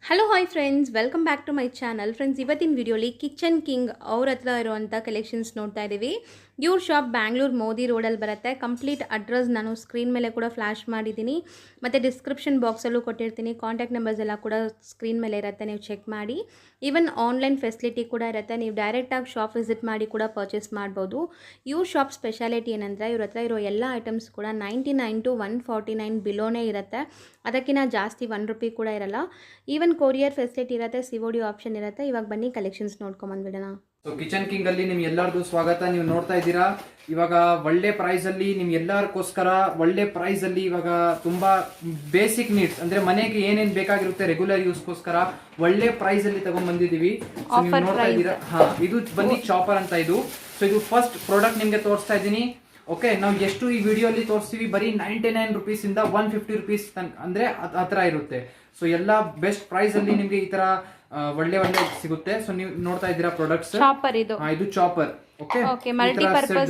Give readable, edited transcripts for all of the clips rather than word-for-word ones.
Hello hi friends, welcome back to my channel. Friends, ಇವತ್ತಿನ ವಿಡಿಯೋಲಿ kitchen king ಅವ್ರ ಹತ್ರ ಇರುವಂಥ ಕಲೆಕ್ಷನ್ಸ್ ನೋಡ್ತಾ ಇದ್ದೀವಿ. ಇವ್ರ ಶಾಪ್ ಬ್ಯಾಂಗ್ಳೂರು ಮೋದಿ ರೋಡಲ್ಲಿ ಬರುತ್ತೆ. ಕಂಪ್ಲೀಟ್ ಅಡ್ರೆಸ್ ನಾನು ಸ್ಕ್ರೀನ್ ಮೇಲೆ ಕೂಡ ಫ್ಲ್ಯಾಶ್ ಮಾಡಿದ್ದೀನಿ, ಮತ್ತು ಡಿಸ್ಕ್ರಿಪ್ಷನ್ ಬಾಕ್ಸಲ್ಲೂ ಕೊಟ್ಟಿರ್ತೀನಿ. ಕಾಂಟ್ಯಾಕ್ಟ್ ನಂಬರ್ಸ್ ಎಲ್ಲ ಕೂಡ ಸ್ಕ್ರೀನ್ ಮೇಲೆ ಇರುತ್ತೆ, ನೀವು ಚೆಕ್ ಮಾಡಿ. ಈವನ್ ಆನ್ಲೈನ್ ಫೆಸಿಲಿಟಿ ಕೂಡ ಇರುತ್ತೆ, ನೀವು ಡೈರೆಕ್ಟಾಗಿ ಶಾಪ್ ವಿಸಿಟ್ ಮಾಡಿ ಕೂಡ ಪರ್ಚೇಸ್ ಮಾಡ್ಬೋದು. ಇವ್ರ ಶಾಪ್ ಸ್ಪೆಷಾಲಿಟಿ ಏನಂದರೆ ಇವ್ರ ಹತ್ರ ಇರೋ ಎಲ್ಲ ಐಟಮ್ಸ್ ಕೂಡ 99 to 149 ಬಿಲೋನೇ ಇರುತ್ತೆ. ಅದಕ್ಕಿಂತ ಜಾಸ್ತಿ ₹1 ಕೂಡ ಇರಲ್ಲ. ಈವನ್ ಕೊರಿಯರ್ ಫೆಸಿಲಿಟಿ ಇರುತ್ತೆ, COD ಆಪ್ಷನ್ ಇರುತ್ತೆ. ಇವಾಗ ಬನ್ನಿ ಕಲೆಕ್ಷನ್ಸ್ ನೋಡ್ಕೊಂಬಂದ್ಬಿಡೋಣ. ಸೊ ಕಿಚನ್ ಕಿಂಗ್ ಅಲ್ಲಿ ನಿಮ್ ಎಲ್ಲರಿಗೂ ಸ್ವಾಗತ. ನೀವು ನೋಡ್ತಾ ಇದ್ದೀರಾ ಇವಾಗ ಒಳ್ಳೆ ಪ್ರೈಸ್ ಅಲ್ಲಿ ನಿಮ್ ಎಲ್ಲರಿಗೋಸ್ಕರ ಒಳ್ಳೆ ಪ್ರೈಸ್ ಅಲ್ಲಿ ಇವಾಗ ತುಂಬಾ ಬೇಸಿಕ್ ನೀಡ್ಸ್ ಅಂದ್ರೆ ಮನೆಗೆ ಏನೇನ್ ಬೇಕಾಗಿರುತ್ತೆ ರೆಗ್ಯುಲರ್ ಯೂಸ್ಗೋಸ್ಕರ ಒಳ್ಳೆ ಪ್ರೈಸ್ ಅಲ್ಲಿ ತಗೊಂಡ್ ಬಂದಿದೀವಿ. ನೋಡ್ತಾ ಇದ್ದೀರಾ, ಇದು ಬನ್ನಿ ಚಾಪರ್ ಅಂತ. ಇದು ಇದು ಫಸ್ಟ್ ಪ್ರಾಡಕ್ಟ್ ನಿಮ್ಗೆ ತೋರಿಸ್ತಾ ಇದ್ದೀನಿ. ಓಕೆ, ನಾವು ಎಷ್ಟು ಈ ವಿಡಿಯೋ ಅಲ್ಲಿ ತೋರಿಸ್ತೀವಿ, ಬರೀ 99 ರೂಪೀಸ್ ಇಂದ 150 ರೂಪೀಸ್ ಅಂದ್ರೆ ಹತ್ರ ಇರುತ್ತೆ. ಸೊ ಎಲ್ಲ ಬೆಸ್ಟ್ ಪ್ರೈಸ್ ಅಲ್ಲಿ ನಿಮ್ಗೆ ಈ ತರ ಒಳ್ಳೆ ಸಿಗುತ್ತೆ. ಸೊ ನೀವು ನೋಡ್ತಾ ಇದ್ದೀರಾ ಪ್ರಾಡಕ್ಟ್ಸ್. ಇದು ಚಾಪರ್. ಓಕೆ,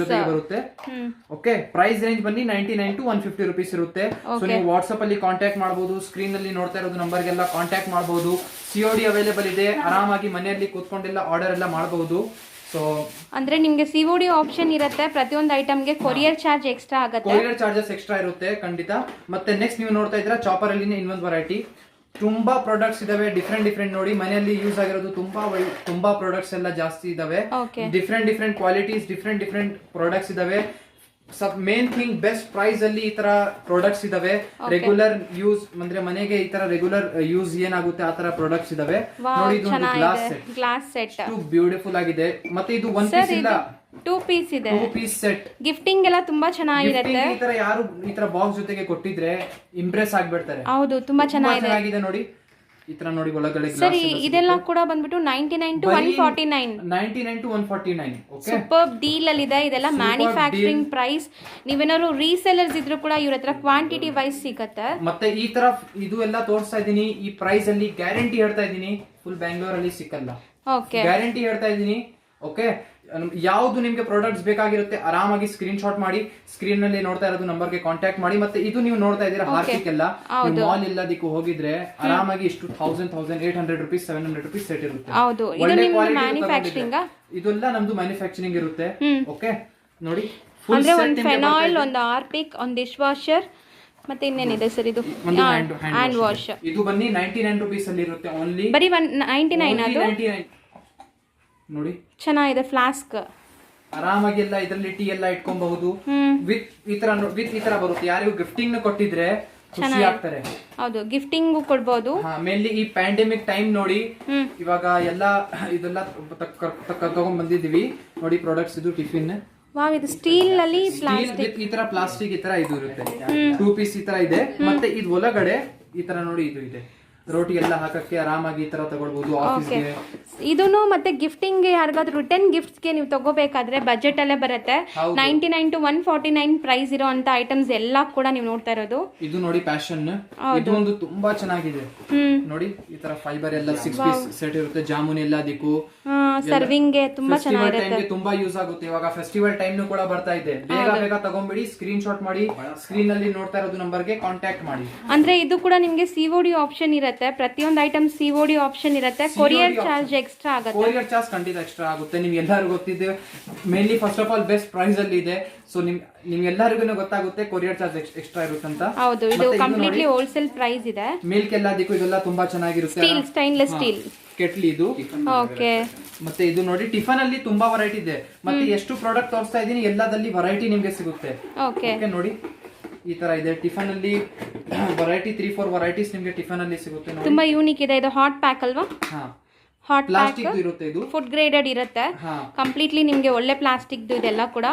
ಜೊತೆಗೆ ಬರುತ್ತೆ. ಓಕೆ, ಪ್ರೈಸ್ ರೇಂಜ್ ಬನ್ನಿ 99 to 150 ರೂಪೀಸ್ ಇರುತ್ತೆ. ಸೊ ನೀವು ವಾಟ್ಸ್ಆಪ್ ಅಲ್ಲಿ ಕಾಂಟ್ಯಾಕ್ಟ್ ಮಾಡಬಹುದು. ಸ್ಕ್ರೀನ್ ಅಲ್ಲಿ ನೋಡ್ತಾ ಇರೋದು ನಂಬರ್ ಗೆಲ್ಲ ಕಾಂಟ್ಯಾಕ್ಟ್ ಮಾಡಬಹುದು. COD ಅವೈಲೇಬಲ್ ಇದೆ. ಆರಾಮಾಗಿ ಮನೆಯಲ್ಲಿ ಕೂತ್ಕೊಂಡೆಲ್ಲ ಆರ್ಡರ್ ಎಲ್ಲ ಮಾಡಬಹುದು. ಅಂದ್ರೆ ನಿಮ್ಗೆ COD ಆಪ್ಷನ್ ಇರುತ್ತೆ. ಪ್ರತಿಯೊಂದು ಐಟಮ್ಗೆ ಕೊರಿಯರ್ ಚಾರ್ಜ್ ಎಕ್ಸ್ಟ್ರಾ ಆಗುತ್ತೆ. ಕೊರಿಯರ್ ಚಾರ್ಜಸ್ ಎಕ್ಸ್ಟ್ರಾ ಇರುತ್ತೆ ಖಂಡಿತ. ಮತ್ತೆ ನೆಕ್ಸ್ಟ್ ನೀವು ನೋಡ್ತಾ ಇದ್ದೀರಾ ಚಾಪರ್ ಅಲ್ಲಿ ಇನ್ನೊಂದು ವೆರೈಟಿ. ತುಂಬಾ ಪ್ರಾಡಕ್ಟ್ಸ್ ಇದಾವೆ, ಡಿಫ್ರೆಂಟ್ ನೋಡಿ ಮನೆಯಲ್ಲಿ ಯೂಸ್ ಆಗಿರೋದು ತುಂಬಾ ಪ್ರಾಡಕ್ಟ್ಸ್ ಎಲ್ಲ ಜಾಸ್ತಿ ಇದಾವೆ. ಡಿಫ್ರೆಂಟ್ ಕ್ವಾಲಿಟೀಸ್, ಡಿಫ್ರೆಂಟ್ ಪ್ರಾಡಕ್ಟ್ಸ್ ಇದಾವೆ. ಮೇನ್ ಥಿಂಗ್ ಬೆಸ್ಟ್ ಪ್ರೈಸ್ ಅಲ್ಲಿ ಈ ತರ ಪ್ರಾಡಕ್ಟ್ಸ್ ಇದಾವೆ. ರೆಗ್ಯುಲರ್ ಯೂಸ್ ಅಂದ್ರೆ ಮನೆಗೆ ಈ ತರ ರೆಗ್ಯುಲರ್ ಯೂಸ್ ಏನಾಗುತ್ತೆ ಆ ತರ ಪ್ರಾಡಕ್ಟ್ಸ್ ಇದಾವೆ. ನೋಡಿ, ಇದು ಗ್ಲಾಸ್ ಸೆಟ್ ಬ್ಯೂಟಿಫುಲ್ ಆಗಿದೆ. ಮತ್ತೆ ಇದು ಒನ್ ಪೀಸ್ ಇಲ್ಲ, 2 ಪೀಸ್ ಇದೆ. 2 ಪೀಸ್ ಸೆಟ್. ಗಿಫ್ಟಿಂಗ್ ಎಲ್ಲ ತುಂಬಾ ಚೆನ್ನಾಗಿರುತ್ತೆ. ಈ ತರ ಯಾರು ಈ ತರ ಬಾಕ್ಸ್ ಜೊತೆಗೆ ಕೊಟ್ಟಿದ್ರೆ ಇಂಪ್ರೆಸ್ ಆಗ್ಬಿಡ್ತಾರೆ. ಹೌದು, ತುಂಬಾ ಚೆನ್ನಾಗಿದೆ ನೋಡಿ. ಈ ತರ ನೋಡಿ ಒಳಗಡೆ ಸರಿ. ಇದೆಲ್ಲ ಕೂಡ ಬಂದ್ಬಿಟ್ಟು 99 to 149. 99 to 149. Okay, super deal ಅಲ್ಲಿ ಇದೆ. ಇದೆಲ್ಲ ಮ್ಯಾನುಫ್ಯಾಕ್ಚರಿಂಗ್ ಪ್ರೈಸ್. ನೀವೇನಾದ್ರು ರೀಸೆಲರ್ಸ್ ಇದ್ರೂ ಕೂಡ ಇವ್ರ ಹತ್ರ ಕ್ವಾಂಟಿಟಿ ವೈಸ್ ಸಿಗುತ್ತೆ. ಮತ್ತೆ ಈ ತರ ಇದು ಎಲ್ಲ ತೋರಿಸ್ತಾ ಇದೀನಿ. ಈ ಪ್ರೈಸ್ ಅಲ್ಲಿ ಗ್ಯಾರಂಟಿ ಹೇಳ್ತಾ ಇದೀನಿ, ಫುಲ್ ಬ್ಯಾಂಗ್ಳೂರ್ ಅಲ್ಲಿ ಸಿಕ್ಕಲ್ಲ. ಓಕೆ, ಗ್ಯಾರಂಟಿ ಹೇಳ್ತಾ ಇದೀನಿ. ಓಕೆ, ಯಾವ್ದು ನಿಮ್ಗೆ ಪ್ರಾಡಕ್ಟ್ಸ್ ಬೇಕಾಗಿರುತ್ತೆ ಆರಾಮಾಗಿ ಸ್ಕ್ರೀನ್ ಶಾಟ್ ಮಾಡಿ ಸ್ಕ್ರೀನ್ ನಲ್ಲಿ ನೋಡ್ತಾ ಇರೋದು ನಂಬರ್ಗೆ ಕಾಂಟ್ಯಾಕ್ಟ್ ಮಾಡಿ. ಮತ್ತೆ ಇದು ನೀವು ನೋಡ್ತಾ ಇದ್ದೀರಾ ಹಾರ್ಪಿಕ್ ಎಲ್ಲ ಮಾಲ್ ಎಲ್ಲದಕ್ಕೂ ಹೋಗಿದ್ರೆ ಆರಾಮಾಗಿ ಇಷ್ಟು 1800 ರೂಪೀಸ್ 700 ರೂಪೀಸ್ ಸೆಟ್ ಇರುತ್ತೆ. ಇದೆಲ್ಲ ನಮ್ದು ಮ್ಯಾನುಫ್ಯಾಕ್ಚರಿಂಗ್ ಇರುತ್ತೆ. ಓಕೆ, ನೋಡಿ ಫುಲ್ ಒಂದು ಫೆನಾಯಿಲ್, ಒಂದು ಹಾರ್ಪಿಕ್, ಒಂದು ಡಿಶ್ ವಾಷರ್, ಮತ್ತೆ ಇನ್ನೇನಿದೆ ಸರ್? ಇದು ಹ್ಯಾಂಡ್ ವಾಶ್. ಇದು ಬನ್ನಿ 99 ರೂಪೀಸ್ ಅಲ್ಲಿ ಇರುತ್ತೆ. ಓನ್ಲಿ ಬರೀ 199. ಅದು 99 ನೋಡಿ, ಚೆನ್ನಾಗಿದೆ. ಫ್ಲಾಸ್ಕ್ ಆರಾಮಾಗಿ ಎಲ್ಲ ಇದರಲ್ಲಿ ಟೀ ಎಲ್ಲ ಇಟ್ಕೊಬಹುದು. ವಿತ್ ಈ ತರ ಬರುತ್ತೆ. ಯಾರಿಗೂ ಗಿಫ್ಟಿಂಗ್ ಕೊಟ್ಟಿದ್ರೆ ಖುಷಿ ಆಗ್ತಾರೆ. ಹೌದು, ಗಿಫ್ಟಿಂಗ್ ಕೊಡ್ಬೋದು. ಮೇನ್ಲಿ ಈ ಪ್ಯಾಂಡೆಮಿಕ್ ಟೈಮ್ ನೋಡಿ, ಇವಾಗ ಎಲ್ಲ ಇದೆಲ್ಲ ತಗೊಂಡ್ ಬಂದಿದೀವಿ ನೋಡಿ ಪ್ರಾಡಕ್ಟ್ಸ್. ಇದು ಟಿಫಿನ್. ಇದು ಸ್ಟೀಲ್ ಅಲ್ಲಿ ಈ ತರ ಪ್ಲಾಸ್ಟಿಕ್ ಈ ತರ ಇದು ಇರುತ್ತೆ. 2 ಪೀಸ್ ಈ ತರ ಇದೆ. ಮತ್ತೆ ಇದು ಒಳಗಡೆ ಈ ತರ ನೋಡಿ ಇದು ಇದೆ. ರೋಟಿ ಎಲ್ಲ ಹಾಕಕ್ಕೆ ಆರಾಮಾಗಿ ಈ ತರ ತಗೊಳ್ಬಹುದು ಆಫೀಸ್ಗೆ. ಇದನ್ನು ಮತ್ತೆ ಗಿಫ್ಟಿಂಗ್ ಯಾರಿಗಾದ್ರೂ ರಿಟರ್ನ್ ಗಿಫ್ಟ್ಸ್ ಗೆ ನೀವು ತಗೋಬೇಕಾದ್ರೆ ಬಜೆಟ್ ಅಲ್ಲೇ ಬರುತ್ತೆ. 99 to 149 ಪ್ರೈಸ್ ಇರೋ ಅಂತ ಐಟಮ್ಸ್ ಎಲ್ಲ ಕೂಡ ನೀವು ನೋಡ್ತಾ ಇರೋದು. ಇದು ನೋಡಿ ಪ್ಯಾಷನ್. ಇದು ಒಂದು ತುಂಬಾ ಚೆನ್ನಾಗಿದೆ ನೋಡಿ. ಈ ತರ ಫೈಬರ್ ಎಲ್ಲ 6 ಪೀಸ್ ಸೆಟ್ ಇರುತ್ತೆ. ಜಾಮೂನ್ ಎಲ್ಲ ದಿಕ್ಕು ಸರ್ವಿಂಗ್ ಗೆ ತುಂಬಾ ಚೆನ್ನಾಗಿರುತ್ತೆ. ತುಂಬಾ ಯೂಸ್ ಆಗುತ್ತೆ. ಇವಾಗ ಫೆಸ್ಟಿವಲ್ ಟೈಮ್ ಕೂಡ ಬರ್ತಾ ಇದೆ. ಬೇಗ ತಗೊಂಡ್ಬಿಡಿ, ಸ್ಕ್ರೀನ್ ಶಾಟ್ ಮಾಡಿ ಸ್ಕ್ರೀನ್ ಅಲ್ಲಿ ನೋಡ್ತಾ ಇರೋದು ನಂಬರ್ ಗೆ ಕಾಂಟ್ಯಾಕ್ಟ್ ಮಾಡಿ. ಅಂದ್ರೆ ಇದು ಕೂಡ ನಿಮ್ಗೆ COD ಆಪ್ಷನ್ ಇರುತ್ತೆ. ಪ್ರತಿಯೊಂದು ಐಟಮ್ COD ಆಪ್ಷನ್ ಇರುತ್ತೆ. ಕೊರಿಯರ್ ಚಾರ್ಜ್ ಎಕ್ಸ್ಟ್ರಾ ಆಗುತ್ತೆ. ಕೊರಿಯರ್ ಚಾರ್ಜ್ ಖಂಡಿತ ಎಕ್ಸ್ಟ್ರಾ ಆಗುತ್ತೆ. ನಿಮ್ಗೆ ಎಲ್ಲರಿಗೂ ಗೊತ್ತಿದೆ. Mainly first of all best price ಅಲ್ಲಿ ಇದೆ. ಸೊ ನಿಮ್ಗೆಲ್ಲರಿಗೂ ಗೊತ್ತಾಗುತ್ತೆ ಕೊರಿಯರ್ ಚಾರ್ಜ್ ಎಕ್ಸ್ಟ್ರಾ ಇರುತ್ತೆ ಅಂತ. ಹೌದು, ಇದು ಕಂಪ್ಲೀಟ್ಲಿ ಹೋಲ್ಸೇಲ್ ಪ್ರೈಸ್ ಇದೆ. ಮಿಲ್ಕ್ ಎಲ್ಲದಕ್ಕೂ ಇದೆಲ್ಲ ತುಂಬಾ ಚೆನ್ನಾಗಿರುತ್ತೆ. ಸ್ಟೈನ್ಲೆಸ್ ಸ್ಟೀಲ್ ಕೆಟ್ಲಿ ಇದು. ಓಕೆ, ಮತ್ತೆ ಇದು ನೋಡಿ ಟಿಫನ್ ಅಲ್ಲಿ ತುಂಬಾ ವೆರೈಟಿ ಇದೆ. ಮತ್ತೆ ಎಷ್ಟು ಪ್ರಾಡಕ್ಟ್ ತೋರಿಸ್ತಾ ಇದೀನಿ ಎಲ್ಲದಲ್ಲಿ ವೆರೈಟಿ ನಿಮ್ಗೆ ಸಿಗುತ್ತೆ. ಓಕೆ, ನೋಡಿ ಈ ತರ ಇದೆ. ಟಿಫನ್ ಅಲ್ಲಿ ವೆರೈಟಿ 3-4 ವೆರೈಟೀಸ್ ನಿಮ್ಗೆ ಟಿಫನ್ ಅಲ್ಲಿ ಸಿಗುತ್ತೆ. ತುಂಬಾ ಯೂನಿಕ್ ಇದೆ. ಇದು ಹಾಟ್ ಪ್ಯಾಕ್ ಅಲ್ವಾ? ಹಾಟ್ ಪ್ಲಾಸ್ಟಿಕ್ ಇರುತ್ತೆ. ಇದು ಫುಡ್ ಗ್ರೇಡೆಡ್ ಇರುತ್ತೆ. ಕಂಪ್ಲೀಟ್ಲಿ ನಿಮಗೆ ಒಳ್ಳೆ ಪ್ಲಾಸ್ಟಿಕ್ ಇದೆಲ್ಲ ಕೂಡ.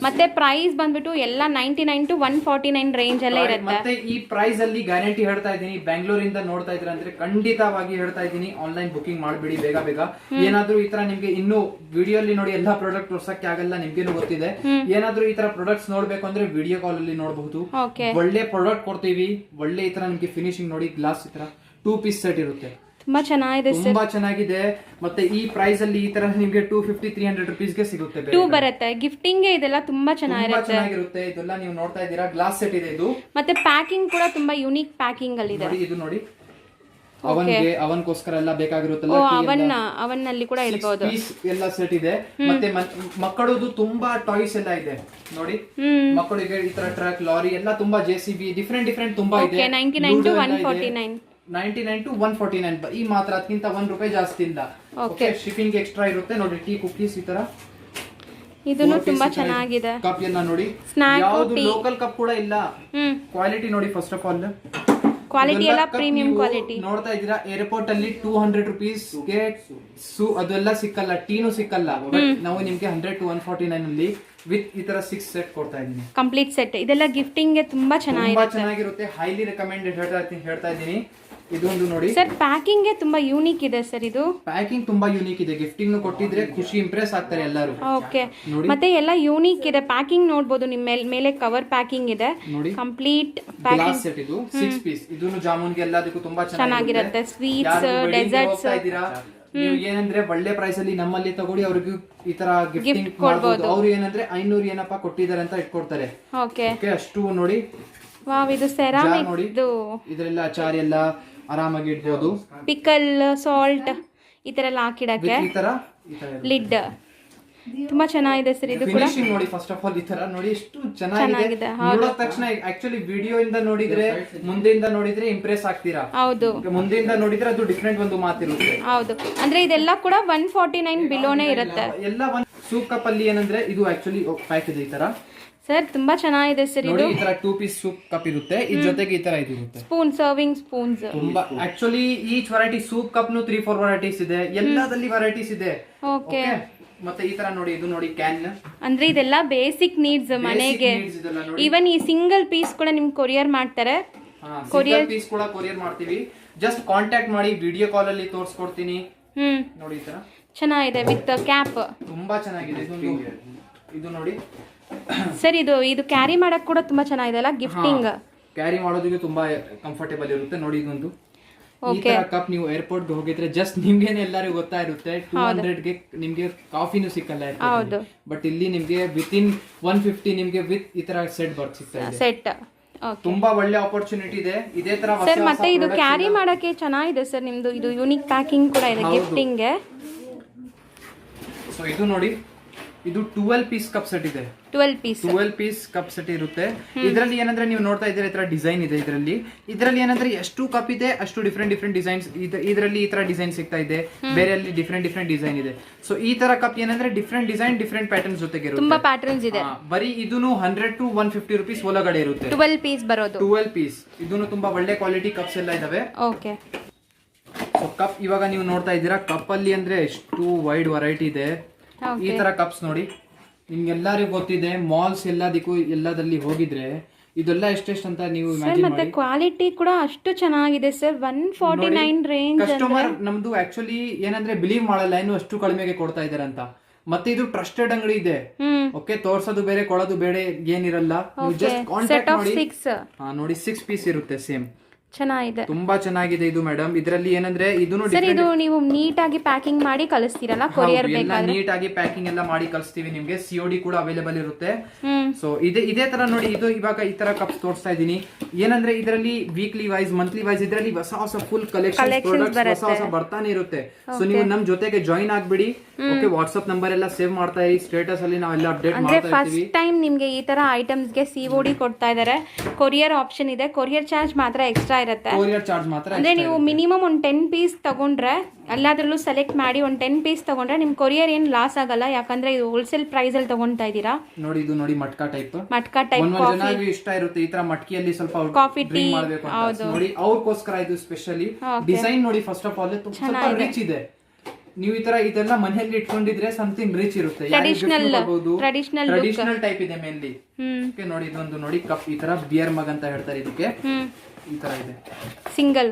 ಮತ್ತೆ ಪ್ರೈಸ್ ಬಂದ್ಬಿಟ್ಟು ಎಲ್ಲ 99 to 149 ರೇಂಜ್ ಅಲ್ಲೇ ಇರುತ್ತೆ. ಮತ್ತೆ ಈ ಪ್ರೈಸ್ ಅಲ್ಲಿ ಗ್ಯಾರಂಟಿ ಹೇಳ್ತಾ ಇದ್ದೀನಿ. ಬೆಂಗಳೂರಿಂದ ನೋಡ್ತಾ ಇದ್ದೀರಾ ಅಂದ್ರೆ ಖಂಡಿತವಾಗಿ ಹೇಳ್ತಾ ಇದ್ದೀನಿ, ಆನ್ಲೈನ್ ಬುಕಿಂಗ್ ಮಾಡ್ಬಿಡಿ ಬೇಗ. ಏನಾದ್ರೂ ಈ ತರ ನಿಮ್ಗೆ ಇನ್ನು ವಿಡಿಯೋ ಅಲ್ಲಿ ನೋಡಿ ಎಲ್ಲಾ ಪ್ರಾಡಕ್ಟ್ ತೋರ್ಸಕ್ಕೆ ಆಗಲ್ಲ, ನಿಮ್ಗೇನು ಗೊತ್ತಿದೆ. ಏನಾದ್ರೂ ಈ ತರ ಪ್ರಾಡಕ್ಟ್ಸ್ ನೋಡ್ಬೇಕು ಅಂದ್ರೆ ವಿಡಿಯೋ ಕಾಲ್ ಅಲ್ಲಿ ನೋಡಬಹುದು. ಒಳ್ಳೆ ಪ್ರಾಡಕ್ಟ್ ಕೊಡ್ತೀವಿ. ಒಳ್ಳೆ ಈ ತರ ನಿಮ್ಗೆ ಫಿನಿಶಿಂಗ್ ನೋಡಿ. ಗ್ಲಾಸ್ ಈ ತರ 2 ಪೀಸ್ ಸೆಟ್ ಇರುತ್ತೆ. ತುಂಬಾ ಚೆನ್ನಾಗಿದೆ, ತುಂಬಾ ಚೆನ್ನಾಗಿದೆ. ಮತ್ತೆ ಈ ಪ್ರೈಸ್ ಅಲ್ಲಿ ಈ ತರ ನಿಮಗೆ 250-300 ರೂಪೀಸ್ ಗೆ ಸಿಗುತ್ತೆ. 2 ಬರುತ್ತೆ. ಗಿಫ್ಟಿಂಗ್ ಇದೆಲ್ಲ ತುಂಬಾ ಚೆನ್ನಾಗಿರುತ್ತೆ. ಇದೆಲ್ಲ ನೀವು ನೋಡ್ತಾ ಇದ್ದೀರಾ ಗ್ಲಾಸ್ ಸೆಟ್ ಇದೆ ಇದು. ಮತ್ತೆ ಪ್ಯಾಕಿಂಗ್ ಕೂಡ ತುಂಬಾ ಯೂನಿಕ್ ಪ್ಯಾಕಿಂಗ್ ಅಲ್ಲಿ ಇದೆ. ಇದು ನೋಡಿ ಅವನ್ಗೋಸ್ಕರ ಎಲ್ಲ ಬೇಕಾಗಿರುತ್ತಲ್ಲ ಅವನ್ನಲ್ಲಿ ಕೂಡ ಇಡಬಹುದು. ಪೀಸ್ ಎಲ್ಲ ಸೆಟ್ ಇದೆ. ಮತ್ತೆ ಮಕ್ಕಳದು ತುಂಬಾ ಟಾಯ್ಸ್ ಎಲ್ಲ ಇದೆ ನೋಡಿ. ಮಕ್ಕಳಿಗೆ ಈ ತರ ಟ್ರಕ್, ಲಾರಿ ಎಲ್ಲ ತುಂಬಾ JCB ಡಿಫ್ರೆಂಟ್ ತುಂಬಾ ಇದೆ. 99 to 149 99 to 149 ಈ ಮಾತ್ರ, ಅದಕ್ಕಿಂತ ₹1 ಜಾಸ್ತಿ ಇಲ್ಲ. ಓಕೆ, ಶಿಪ್ಪಿಂಗ್ ಎಕ್ಸ್ಟ್ರಾ ಇರುತ್ತೆ ನೋಡಿ. ಟೀ ಕುಕೀಸ್ ಈ ತರ ಇದನ್ನು ತುಂಬಾ ಚೆನ್ನಾಗಿದೆ. ಕಪ್ ಎಲ್ಲ ನೋಡಿ, ಯಾವುದು ಲೋಕಲ್ ಕಪ್ ಕೂಡ ಇಲ್ಲ. ಕ್ವಾಲಿಟಿ ನೋಡಿ, ಫಸ್ಟ್ ಆಫ್ ಆಲ್ ಕ್ವಾಲಿಟಿ ಎಲ್ಲ ಪ್ರೀಮಿಯಂ ಕ್ವಾಲಿಟಿ. ನೋಡ್ತಾ ಇದ್ದೀರಾ, ಏರ್ಪೋರ್ಟ್ ಅಲ್ಲಿ ₹200 ಗೆ ಅದೆಲ್ಲ ಸಿಕ್ಕಲ್ಲ, ಟೀನು ಸಿಕ್ಕಲ್ಲ. ಬಟ್ ನಾವು ನಿಮ್ಗೆ 100 to 149 ಅಲ್ಲಿ ವಿತ್ ಈ ತರ 6 ಸೆಟ್ ಕೊಡ್ತಾ ಇದೀನಿ, ಕಂಪ್ಲೀಟ್ ಸೆಟ್. ಇದೆಲ್ಲ ಗಿಫ್ಟಿಂಗ್ ಗೆ ತುಂಬಾ ಚೆನ್ನಾಗಿರುತ್ತೆ. ಹೈಲಿ ರೆಕಮೆಂಡೆಡ್ ಹೇಳ್ತಾ ಇದ್ದೀನಿ. ಇದೊಂದು ನೋಡಿ ಸರ್, ಪ್ಯಾಕಿಂಗ್ ಗೆ ತುಂಬಾ ಯೂನಿಕ್ ಇದೆ ಸರ್. ಇದು ಪ್ಯಾಕಿಂಗ್ ತುಂಬಾ ಯೂನಿಕ್ ಇದೆ. ಗಿಫ್ಟಿಂಗ್ ಕೊಟ್ಟಿದ್ರೆ ಖುಷಿ, ಇಂಪ್ರೆಸ್ ಆಗ್ತಾರೆ ಎಲ್ಲರೂ. ಓಕೆ, ಮತ್ತೆ ಎಲ್ಲ ಯೂನಿಕ್ ಇದೆ. ಪ್ಯಾಕಿಂಗ್ ನೋಡಬಹುದು, ನಿಮ್ಮ ಮೇಲೆ ಕವರ್ ಪ್ಯಾಕಿಂಗ್ ಇದೆ. Complete packing set. ಇದು 6 ಪೀಸ್. ಇದನ್ನು ಜಾಮೂನ್ಗೆ ಎಲ್ಲದಕ್ಕೂ ತುಂಬಾ ಚೆನ್ನಾಗಿರುತ್ತೆ. ಸ್ವೀಟ್ಸ್, ಡೆಸರ್ಟ್ಸ್, ನೀವು ಏನಂದ್ರೆ ಒಳ್ಳೆ ಪ್ರೈಸ್ ಅಲ್ಲಿ ನಮ್ಮಲ್ಲಿ ತಗೊಳ್ಳಿ, ಅವ್ರಿಗೆ ಈ ತರ ಗಿಫ್ಟಿಂಗ್ ಕೊಡಬಹುದು. ಅವ್ರು ಏನಂದ್ರೆ 500 ಏನಪ್ಪಾ ಕೊಟ್ಟಿದ್ದಾರೆ ಅಂತ ಇಟ್ಕೊಡ್ತಾರೆ. ಓಕೆ, ಅಷ್ಟು ನೋಡಿ. ವಾವ್, ಇದು ಸೆರಾಮಿಕ್. ಇದು ಇದರೆಲ್ಲ ಅಚಾರ್ ಎಲ್ಲ ಆರಾಮಾಗಿ ಇಡಬಹುದು. ಪಿಕಲ್, ಸಾಲ್ಟ್ ಈ ತರ ಎಲ್ಲ ಹಾಕಿಡಕ್ಕೆ. ಈ ತರ ಲಿಡ್ ತುಂಬಾ ಚೆನ್ನಾಗಿದೆ ಸರ್. ಇದು ಕೂಡ ಫಿನಿಶಿಂಗ್ ನೋಡಿ. ಫಸ್ಟ್ ಆಫ್ ಆಲ್ ಈ ತರ ನೋಡಿ, ಎಷ್ಟು ಚೆನ್ನಾಗಿದೆ. ನೋಡಿದ ತಕ್ಷಣ ಆಕ್ಚುಲಿ ವಿಡಿಯೋ ಇಂದ ನೋಡಿದ್ರೆ, ಮುಂದೆಯಿಂದ ನೋಡಿದ್ರೆ ಇಂಪ್ರೆಸ್ ಆಗ್ತೀರಾ. ಹೌದು, ಮುಂದೆಯಿಂದ ನೋಡಿದ್ರೆ ಅದು ಡಿಫ್ರೆಂಟ್ ಒಂದು ಮಾತಿರುತ್ತೆ. ಹೌದು, ಅಂದ್ರೆ ಇದೆಲ್ಲ ಕೂಡ 149 ಬಿಲೋನೇ ಇರುತ್ತೆ. ಎಲ್ಲ ಒಂದು ಸೂಪ್ ಕಪ್ ಅಲ್ಲಿ ಏನಂದ್ರೆ ಇದು ಆಕ್ಚುಲಿ ಪ್ಯಾಕ್ ಇದೆ ಈ ತರ. ಸರ್ ತುಂಬಾ ಚೆನ್ನಾಗಿದೆ ಸರ್. ಇದು ಈ ತರ 2 ಪೀಸ್ ಸೂಪ್ ಕಪ್ ಇರುತ್ತೆ. ಇದ್ರ ಜೊತೆಗೆ ಈ ತರ ಇರುತ್ತೆ ಸ್ಪೂನ್, ಸರ್ವಿಂಗ್ ಸ್ಪೂನ್ಸ್. ತುಂಬಾ actually each variety soup cup ನು 3-4 ವೆರೈಟೀಸ್ ಇದೆ. ಎಲ್ಲದಲ್ಲಿ ವೆರೈಟೀಸ್ ಇದೆ. ಓಕೆ, ಮತ್ತೆ ಈ ತರ ನೋಡಿ, ಇದು ನೋಡಿ ಕ್ಯಾನ್. ಅಂದ್ರೆ ಇದೆಲ್ಲ ಬೇಸಿಕ್ ನೀಡ್ಸ್ ಮನೆಗೆ. ಈವನ್ ಈ ಸಿಂಗಲ್ ಪೀಸ್ ಕೂಡ ನಿಮ್ಗೆ ಕೊರಿಯರ್ ಮಾಡ್ತಾರೆ. ಕೊರಿಯರ್ ಪೀಸ್ ಕೂಡ ಕೊರಿಯರ್ ಮಾಡ್ತೀವಿ. ಜಸ್ಟ್ ಕಾಂಟ್ಯಾಕ್ಟ್ ಮಾಡಿ, ವಿಡಿಯೋ ಕಾಲ್ ಅಲ್ಲಿ ತೋರಿಸ್ಕೊಡ್ತೀನಿ. ನೋಡಿ ಈ ತರ ಚೆನ್ನಾಗಿದೆ ವಿತ್ ಕ್ಯಾಪ್. ತುಂಬಾ ಚೆನ್ನಾಗಿದೆ. ಇದು ನೋಡಿ ಸರ್, ಇದು ಕ್ಯಾರಿ ಮಾಡಕ್ ಕೂಡ ತುಂಬಾ ಚೆನ್ನಾಗಿದೆ ಅಲ್ಲ. ಗಿಫ್ಟಿಂಗ್ ಕ್ಯಾರಿ ಮಾಡೋದಕ್ಕೆ ತುಂಬಾ ಕಂಫರ್ಟೇಬಲ್ ಇರುತ್ತೆ. ನೋಡಿ, ಇದೊಂದು ಈ ತರ ಕಪ್ ನೀವು ಏರ್ಪೋರ್ಟ್ ಗೆ ಹೋಗಿದ್ರೆ ಜಸ್ಟ್ ನಿಮ್ಗೇನೆ ಎಲ್ಲರಿಗೂ ಗೊತ್ತಾ ಇರುತ್ತೆ, 200 ಗೆ ನಿಮ್ಗೆ ಕಾಫಿನೂ ಸಿಕ್ಕಲ್ಲ. ಬಟ್ ಇಲ್ಲಿ ನಿಮ್ಗೆ ವಿತಿನ್ 150 ನಿಮ್ಗೆ ವಿತ್ ಈ ತರ ಸೆಟ್ ಸಿಗ್ತಾ ಇದೆ. ಸೆಟ್ ತುಂಬಾ ಒಳ್ಳೆ ಆಪರ್ಚುನಿಟಿ ಇದೆ. ಇದೇ ತರ ಸರ್, ಮತ್ತೆ ಇದು ಕ್ಯಾರಿ ಮಾಡಕ್ಕೆ ಚೆನ್ನಾಗಿದೆ ಸರ್. ನಿಮ್ದು ಇದು ಯೂನಿಕ್ ಪ್ಯಾಕಿಂಗ್ ಕೂಡ ಇದೆ ಗಿಫ್ಟಿಂಗ್ ಗೆ. ಸೊ ಇದು ನೋಡಿ, ಇದು 12 ಪೀಸ್ ಕಪ್ ಸೆಟ್ ಇದೆ. 12 ಪೀಸ್ ಕಪ್ ಸೆಟ್ ಇರುತ್ತೆ. ಇದರಲ್ಲಿ ಏನಂದ್ರೆ ನೀವು ನೋಡ್ತಾ ಇದ್ದೀರಾ, ಈ ತರ ಡಿಸೈನ್ ಇದೆ. ಇದರಲ್ಲಿ ಏನಂದ್ರೆ ಎಷ್ಟು ಕಪ್ ಇದೆ ಅಷ್ಟು ಡಿಫ್ರೆಂಟ್ ಡಿಸೈನ್ಸ್. ಇದರಲ್ಲಿ ಈ ತರ ಡಿಸೈನ್ ಸಿಗ್ತಾ ಇದೆ, ಬೇರೆ ಅಲ್ಲಿ ಡಿಫ್ರೆಂಟ್ ಡಿಸೈನ್ ಇದೆ. ಸೊ ಈ ತರ ಕಪ್ ಏನಂದ್ರೆ ಡಿಫ್ರೆಂಟ್ ಡಿಸೈನ್, ಡಿಫ್ರೆಂಟ್ ಪ್ಯಾಟರ್ನ್ಸ್ ಜೊತೆಗೆ ಇರುತ್ತೆ. ತುಂಬಾ ಪ್ಯಾಟರ್ನ್ಸ್ ಇದೆ. ಬರೀ ಇದನ್ನು 100 to 150 ರೂಪೀಸ್ ಒಳಗಡೆ ಇರುತ್ತೆ. 12 ಪೀಸ್ ಬರೋದು. 12 ಪೀಸ್. ಇದನ್ನು ತುಂಬಾ ಒಳ್ಳೆ ಕ್ವಾಲಿಟಿ ಕಪ್ಸ್ ಎಲ್ಲ ಇದಾವೆ. ಓಕೆ, ಸೊ ಕಪ್ ಇವಾಗ ನೀವು ನೋಡ್ತಾ ಇದ್ದೀರಾ, ಕಪ್ ಅಲ್ಲಿ ಅಂದ್ರೆ ಎಷ್ಟು ವೈಡ್ ವೆರೈಟಿ ಇದೆ. ಈ ತರ ಕಪ್ಸ್ ನೋಡಿ, ನಿಮ್ಗೆಲ್ಲರಿಗೂ ಗೊತ್ತಿದೆ. ಮಾಲ್ಸ್ ಎಲ್ಲದಲ್ಲಿ ಹೋಗಿದ್ರೆ ಇದೆಲ್ಲ ಎಷ್ಟೆಷ್ಟು ಅಂತ ನೀವು ಇಮ್ಯಾಜಿನ್ ಮತ್ತೆ ಕ್ವಾಲಿಟಿ ಕೂಡ ಅಷ್ಟು ಚೆನ್ನಾಗಿದೆ ಸರ್. 149 ರೇಂಜ್. ಕಸ್ಟಮರ್ ನಮ್ದು ಆಕ್ಚುಲಿ ಏನಂದ್ರೆ ಬಿಲೀವ್ ಮಾಡಲ್ಲ, ಇನ್ನು ಅಷ್ಟು ಕಡಿಮೆಗೆ ಕೊಡ್ತಾ ಇದಾರೆ ಅಂತ. ಮತ್ತೆ ಇದು ಟ್ರಸ್ಟೆಡ್ ಅಂಗಡಿ ಇದೆ. ಓಕೆ, ತೋರ್ಸೋದು ಬೇರೆ, ಕೊಡೋದು ಬೇರೆ ಏನಿರಲ್ಲ. ನೀವು ಜಸ್ಟ್ ಕಾಂಟ್ಯಾಕ್ಟ್ ಮಾಡಿ. ನೋಡಿ 6 ಪೀಸ್ ಇರುತ್ತೆ ಸೇಮ್. ಚೆನ್ನಾಗಿದೆ, ತುಂಬಾ ಚೆನ್ನಾಗಿದೆ ಇದು ಮೇಡಮ್. ಇದರಲ್ಲಿ ಏನಂದ್ರೆ ಸರ್, ಇದು ನೀವು ನೀಟ್ ಆಗಿ ಪ್ಯಾಕಿಂಗ್ ಮಾಡಿ ಕಳಿಸ್ತೀರಲ್ಲ ಕೊರಿಯರ್ ಬೇಕಾದ್ರೆ? ನೀಟ್ ಆಗಿ ಪ್ಯಾಕಿಂಗ್ ಎಲ್ಲ ಮಾಡಿ ಕಳಿಸ್ತೀವಿ ನಿಮ್ಗೆ. COD ಕೂಡ ಅವೈಲೇಬಲ್ ಇರುತ್ತೆ. ಸೊ ಇದೇ ತರ ನೋಡಿ, ಇದು ಇವಾಗ ಈ ತರ ಕಪ್ಸ್ ತೋರಿಸ್ತಾ ಇದೀನಿ. ಏನಂದ್ರೆ ಇದರಲ್ಲಿ ವೀಕ್ಲಿ ವೈಸ್, ಮಂತ್ಲಿ ವೈಸ್ ಇದರಲ್ಲಿ ಹೊಸ ಫುಲ್ ಕಲೆಕ್ಷನ್ ಹೊಸ ಬರ್ತಾನೆ ಇರುತ್ತೆ. ಸೊ ನೀವು ನಮ್ ಜೊತೆಗೆ ಜಾಯಿನ್ ಆಗ್ಬಿಡಿ. ಓಕೆ, ವಾಟ್ಸ್ಆಪ್ ನಂಬರ್ ಎಲ್ಲ ಸೇವ್ ಮಾಡ್ತಾ ಇರಿ. ಸ್ಟೇಟಸ್ ಅಲ್ಲಿ ನಾವೆಲ್ಲ ಅಪ್ಡೇಟ್ ಮಾಡ್ತಾ ಇರ್ತೀವಿ. ಫಸ್ಟ್ ಟೈಮ್ ನಿಮ್ಗೆ ಈ ತರ ಐಟಮ್ಸ್ ಗೆ COD ಕೊಡ್ತಾ ಇದಾರೆ. ಕೊರಿಯರ್ ಆಪ್ಷನ್ ಇದೆ. ಕೊರಿಯರ್ ಚಾರ್ಜ್ ಮಾತ್ರ ಎಕ್ಸ್ಟ್ರಾ ಇರುತ್ತೆ. ಕೊರಿಯರ್ ಚಾರ್ಜ್ ಮಾತ್ರ. ಅಂದ್ರೆ ನೀವು ಮಿನಿಮಮ್ ಒಂದು 10 ಪೀಸ್ ತಗೊಂಡ್ರೆ, ಎಲ್ಲಾದ್ರಲ್ಲೂ ಸೆಲೆಕ್ಟ್ ಮಾಡಿ ಒಂದು 10 ಪೀಸ್ ತಗೊಂಡ್ರೆ ನಿಮ್ ಕೊರಿಯರ್ ಏನ್ ಲಾಸ್ ಆಗಲ್ಲ. ಯಾಕಂದ್ರೆ ಇದು ಹೋಲ್ಸೇಲ್ ಪ್ರೈಸ್ ಅಲ್ಲಿ ತಗೊಂತಾ ಇದೀರಾ. ನೋಡಿ, ಇದು ನೋಡಿ ಮಟ್ಕಾ ಟೈಪ್. ಕಾಫಿ ಇಷ್ಟ ಇರುತ್ತೆ ಈ ತರ ಮಟ್ಕಿಯಲ್ಲಿ ಸ್ವಲ್ಪ ಕಾಫಿ ಟೀ ಮಾಡಬೇಕು ಅಂತ ನೋಡಿ, ಅವ್ರಿಗೋಸ್ಕರ ಇದು ಸ್ಪೆಷಲಿ. ಡಿಸೈನ್ ನೋಡಿ, ಫಸ್ಟ್ ಆಫ್ ಆಲ್ ಸ್ವಲ್ಪ ರಿಚ್ ಇದೆ. ನೀವು ಈ ತರ ಇದೆಲ್ಲ ಮನೆಯಲ್ಲಿ ಇಟ್ಕೊಂಡಿದ್ರೆ ಸಮಥಿಂಗ್ ರಿಚ್ ಇರುತ್ತೆ. ಟ್ರೆಡಿಷನಲ್ ಟೈಪ್ ಇದೆ ಮೇನ್ಲಿ. ನೋಡಿ, ಇದೊಂದು ನೋಡಿ ಕಪ್, ಈ ತರ ಬಿಯರ್ ಮಗ್ ಅಂತ ಹೇಳ್ತಾರೆ ಇದಕ್ಕೆ. ಈ ತರ ಇದೆ ಸಿಂಗಲ್.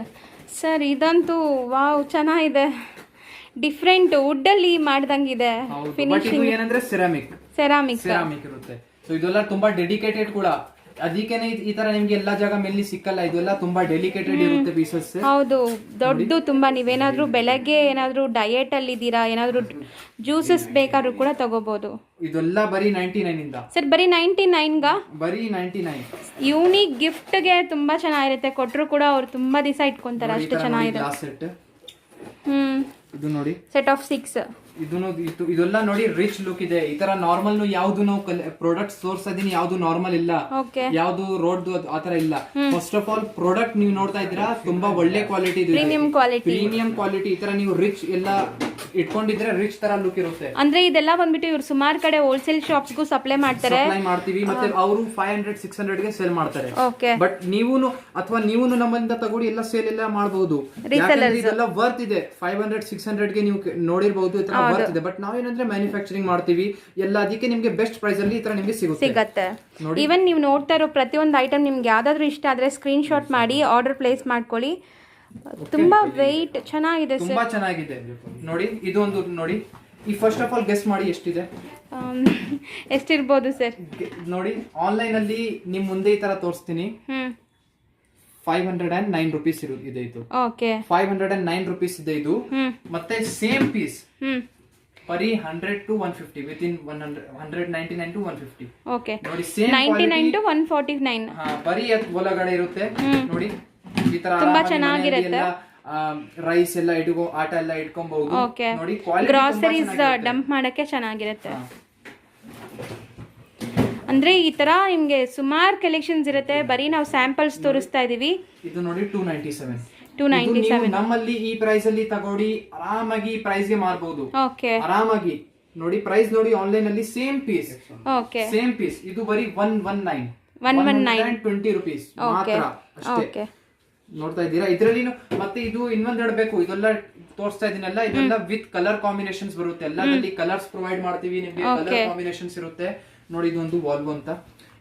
ಸರ್, ಇದಂತೂ ವಾವ್, ಚೆನ್ನಾಗಿದೆ. ಡಿಫ್ರೆಂಟ್ ವುಡ್ ಅಲ್ಲಿ ಮಾಡ್ದಂಗಿದೆ ಫಿನಿಶಿಂಗ್. ಏನಂದ್ರೆ ಸೆರಾಮಿಕ್ ಇರುತ್ತೆ. ಸೊ ಇದೆಲ್ಲ ತುಂಬಾ ಡೆಡಿಕೇಟೆಡ್ ಕೂಡ. ಅದಕ್ಕೇನೆ ಈ ತರ ನಿಮ್ಗೆ ಎಲ್ಲಾ ಜಾಗ ಮೇಲೆ ಸಿಕ್ಕಲ್ಲ, ಇದೆಲ್ಲ ತುಂಬಾ ಡೆಲಿಕೇಟೆಡ್ ಇರುತ್ತೆ ಪೀಸಸ್. ಹೌದು, ದೊಡ್ಡದು ತುಂಬಾ. ನೀವೇನಾದ್ರೂ ಬೆಳಗ್ಗೆ ಏನಾದ್ರೂ ಡಯಟ್ ಅಲ್ಲಿ ಇದ್ದೀರಾ, ಏನಾದ್ರೂ ಜ್ಯೂಸಸ್ ಬೇಕಾದ್ರೂ ಕೂಡ ತಗೋಬಹುದು. ಇದೆಲ್ಲ ಬರೀ 99 ಇಂದ ಸರ್. ಬರೀ 99 ಬರೀ 99. ಯೂನಿಕ್ ಗಿಫ್ಟ್ಗೆ ತುಂಬಾ ಚೆನ್ನಾಗಿರುತ್ತೆ, ಕೊಟ್ಟರು ಕೂಡ ಅವ್ರು ತುಂಬಾ ದಿವಸ ಇಟ್ಕೊಂತಾರೆ, ಅಷ್ಟು ಚೆನ್ನಾಗಿದೆ. ಸೆಟ್ ಇದು ನೋಡಿ, ಸೆಟ್ ಆಫ್ 6. ಇದೆಲ್ಲ ನೋಡಿ ರಿಚ್ ಲುಕ್ ಇದೆ. ಈ ತರ ನಾರ್ಮಲ್ ಯಾವ್ದು ನಾವು ಪ್ರಾಡಕ್ಟ್ ತೋರ್ಸ್ತಾ ಇದೀನಿ, ಯಾವ್ದು ನಾರ್ಮಲ್ ಇಲ್ಲ, ಯಾವ್ದು ರೋಡ್ ಆತರ ಇಲ್ಲ. ಫಸ್ಟ್ ಆಫ್ ಆಲ್ ಪ್ರಾಡಕ್ಟ್ ನೀವು ನೋಡ್ತಾ ಇದ್ದೀರಾ, ತುಂಬಾ ಒಳ್ಳೆ ಕ್ವಾಲಿಟಿ ಇದೆ, ಪ್ರೀಮಿಯಂ ಕ್ವಾಲಿಟಿ. ಈ ತರ ನೀವು ರಿಚ್ ಎಲ್ಲ ಇಟ್ಕೊಂಡಿದ್ರೆ ರಿಚ್ ತರ ಲುಕ್ ಇರುತ್ತೆ. ಅಂದ್ರೆ ಇದೆಲ್ಲ ಬಂದ್ಬಿಟ್ಟು ಇವ್ರು ಸುಮಾರು ಕಡೆ ಹೋಲ್ಸೇಲ್ ಶಾಪ್ಸ್ಗೂ ಸಪ್ಲೈ ಮಾಡ್ತೀವಿ, ಮತ್ತೆ ಅವರು 500-600 ಗೆ ಸೇಲ್ ಮಾಡ್ತಾರೆ. ಬಟ್ ನೀವು ನಮ್ಮಿಂದ ತಗೊಂಡು ಎಲ್ಲ ಸೇಲ್ ಎಲ್ಲ ಮಾಡಬಹುದು. ಇದೆಲ್ಲ ವರ್ತ್ ಇದೆ. 500-600 ಗೆ ನೀವು ನೋಡಿರ್ಬಹುದು, ಈ ತರ ವರ್ತ್ ಇದೆ. ಬಟ್ ನಾವೇನಂದ್ರೆ ಮ್ಯಾನುಫ್ಯಾಕ್ಚರಿಂಗ್ ಮಾಡ್ತೀವಿ ಎಲ್ಲ, ಅದಕ್ಕೆ ನಿಮ್ಗೆ ಬೆಸ್ಟ್ ಪ್ರೈಸ್ ಅಲ್ಲಿ ಈ ತರ ನಿಮ್ಗೆ ಸಿಗುತ್ತೆ. ಈವನ್ ನೀವು ನೋಡ್ತಾ ಇರೋ ಪ್ರತಿಯೊಂದು ಐಟಮ್ ನಿಮ್ಗೆ ಯಾವ್ದಾದ್ರು ಇಷ್ಟ ಆದ್ರೆ ಸ್ಕ್ರೀನ್ ಶಾಟ್ ಮಾಡಿ ಆರ್ಡರ್ ಪ್ಲೇಸ್ ಮಾಡ್ಕೊಳ್ಳಿ. ತುಂಬಾ ವೆಯ್ಟ್ ಚೆನ್ನಾಗಿದೆ, ತುಂಬಾ ಚೆನ್ನಾಗಿದೆ. ನೋಡಿ ಇದೊಂದು ನೋಡಿ, ಈ ಫಸ್ಟ್ ಆಫ್ ಆಲ್ ಗೆಸ್ ಮಾಡಿ ಎಷ್ಟಿದೆ, ಎಷ್ಟಿರ್ಬೋದು ಸರ್? ನೋಡಿ ಆನ್ಲೈನ್ ಅಲ್ಲಿ ನಿಮ್ ಮುಂದೆ ಈ ತರ ತೋರಿಸ್ತೀನಿ. 509 ರೂಪೀಸ್ ಇದೆ ಇದು. 509 ರೂಪೀಸ್ ಇದೆ ಇದು. ಮತ್ತೆ ಸೇಮ್ ಪೀಸ್ ಬರೀ 100 to 150, within 199 to 150. ನೋಡಿ ಸೇಮ್ 99 to 149. ಬರೀ ಒಳಗಡೆ ಇರುತ್ತೆ ನೋಡಿ. ಈ ತರ ತುಂಬಾ ಚೆನ್ನಾಗಿರುತ್ತೆ. ರೈಸ್ ಎಲ್ಲ ಆಟ ಎಲ್ಲ ಇಟ್ಕೊಬಹುದು ನೋಡಿ. ಗ್ರಾಸರೀಸ್ ಡಂಪ್ ಮಾಡಕ್ಕೆ ಚೆನ್ನಾಗಿರುತ್ತೆ. ಅಂದ್ರೆ ಈ ತರ ನಿಮ್ಗೆ ಸುಮಾರು ಕಲೆಕ್ಷನ್ಸ್ ಇರುತ್ತೆ. ಬರೀ ನಾವು ಸ್ಯಾಂಪಲ್ಸ್ ತೋರಿಸ್ತಾ ಇದೀವಿ. ಇದು ನೋಡಿ 297. ನಮ್ಮಲ್ಲಿ ಈ ಪ್ರೈಸ್ ಅಲ್ಲಿ ತಗೊಳ್ಳಿ, ಆರಾಮಾಗಿ ಈ ಪ್ರೈಸ್ ಗೆ ಮಾರಬಹುದು ಆರಾಮಾಗಿ. ನೋಡಿ ಪ್ರೈಸ್ ನೋಡಿ, ಆನ್ಲೈನ್ ಅಲ್ಲಿ ಸೇಮ್ ಪೀಸ್ ಇದು ಬರೀ 120 ರೂಪೀಸ್ ಮಾತ್ರ ಅಷ್ಟೇ. ನೋಡ್ತಾ ಇದ್ದೀರಾ ಇದ್ರಲ್ಲಿ. ಮತ್ತೆ ಇದು ಇನ್ನೊಂದ್ ಹೇಳ್ಬೇಕು, ಇದೆಲ್ಲ ತೋರಿಸ್ತಾ ಇದೀನಲ್ಲ, ಇದೆಲ್ಲ ವಿತ್ ಕಲರ್ ಕಾಂಬಿನೇಷನ್ಸ್ ಬರುತ್ತೆ. ಎಲ್ಲದಲ್ಲಿ ಕಲರ್ಸ್ ಪ್ರೊವೈಡ್ ಮಾಡ್ತೀವಿ ನಿಮ್ಗೆ, ಕಲರ್ ಕಾಂಬಿನೇಷನ್ಸ್ ಇರುತ್ತೆ ನೋಡಿ. ಇದೊಂದು ವಾಲ್ವ್ ಅಂತ,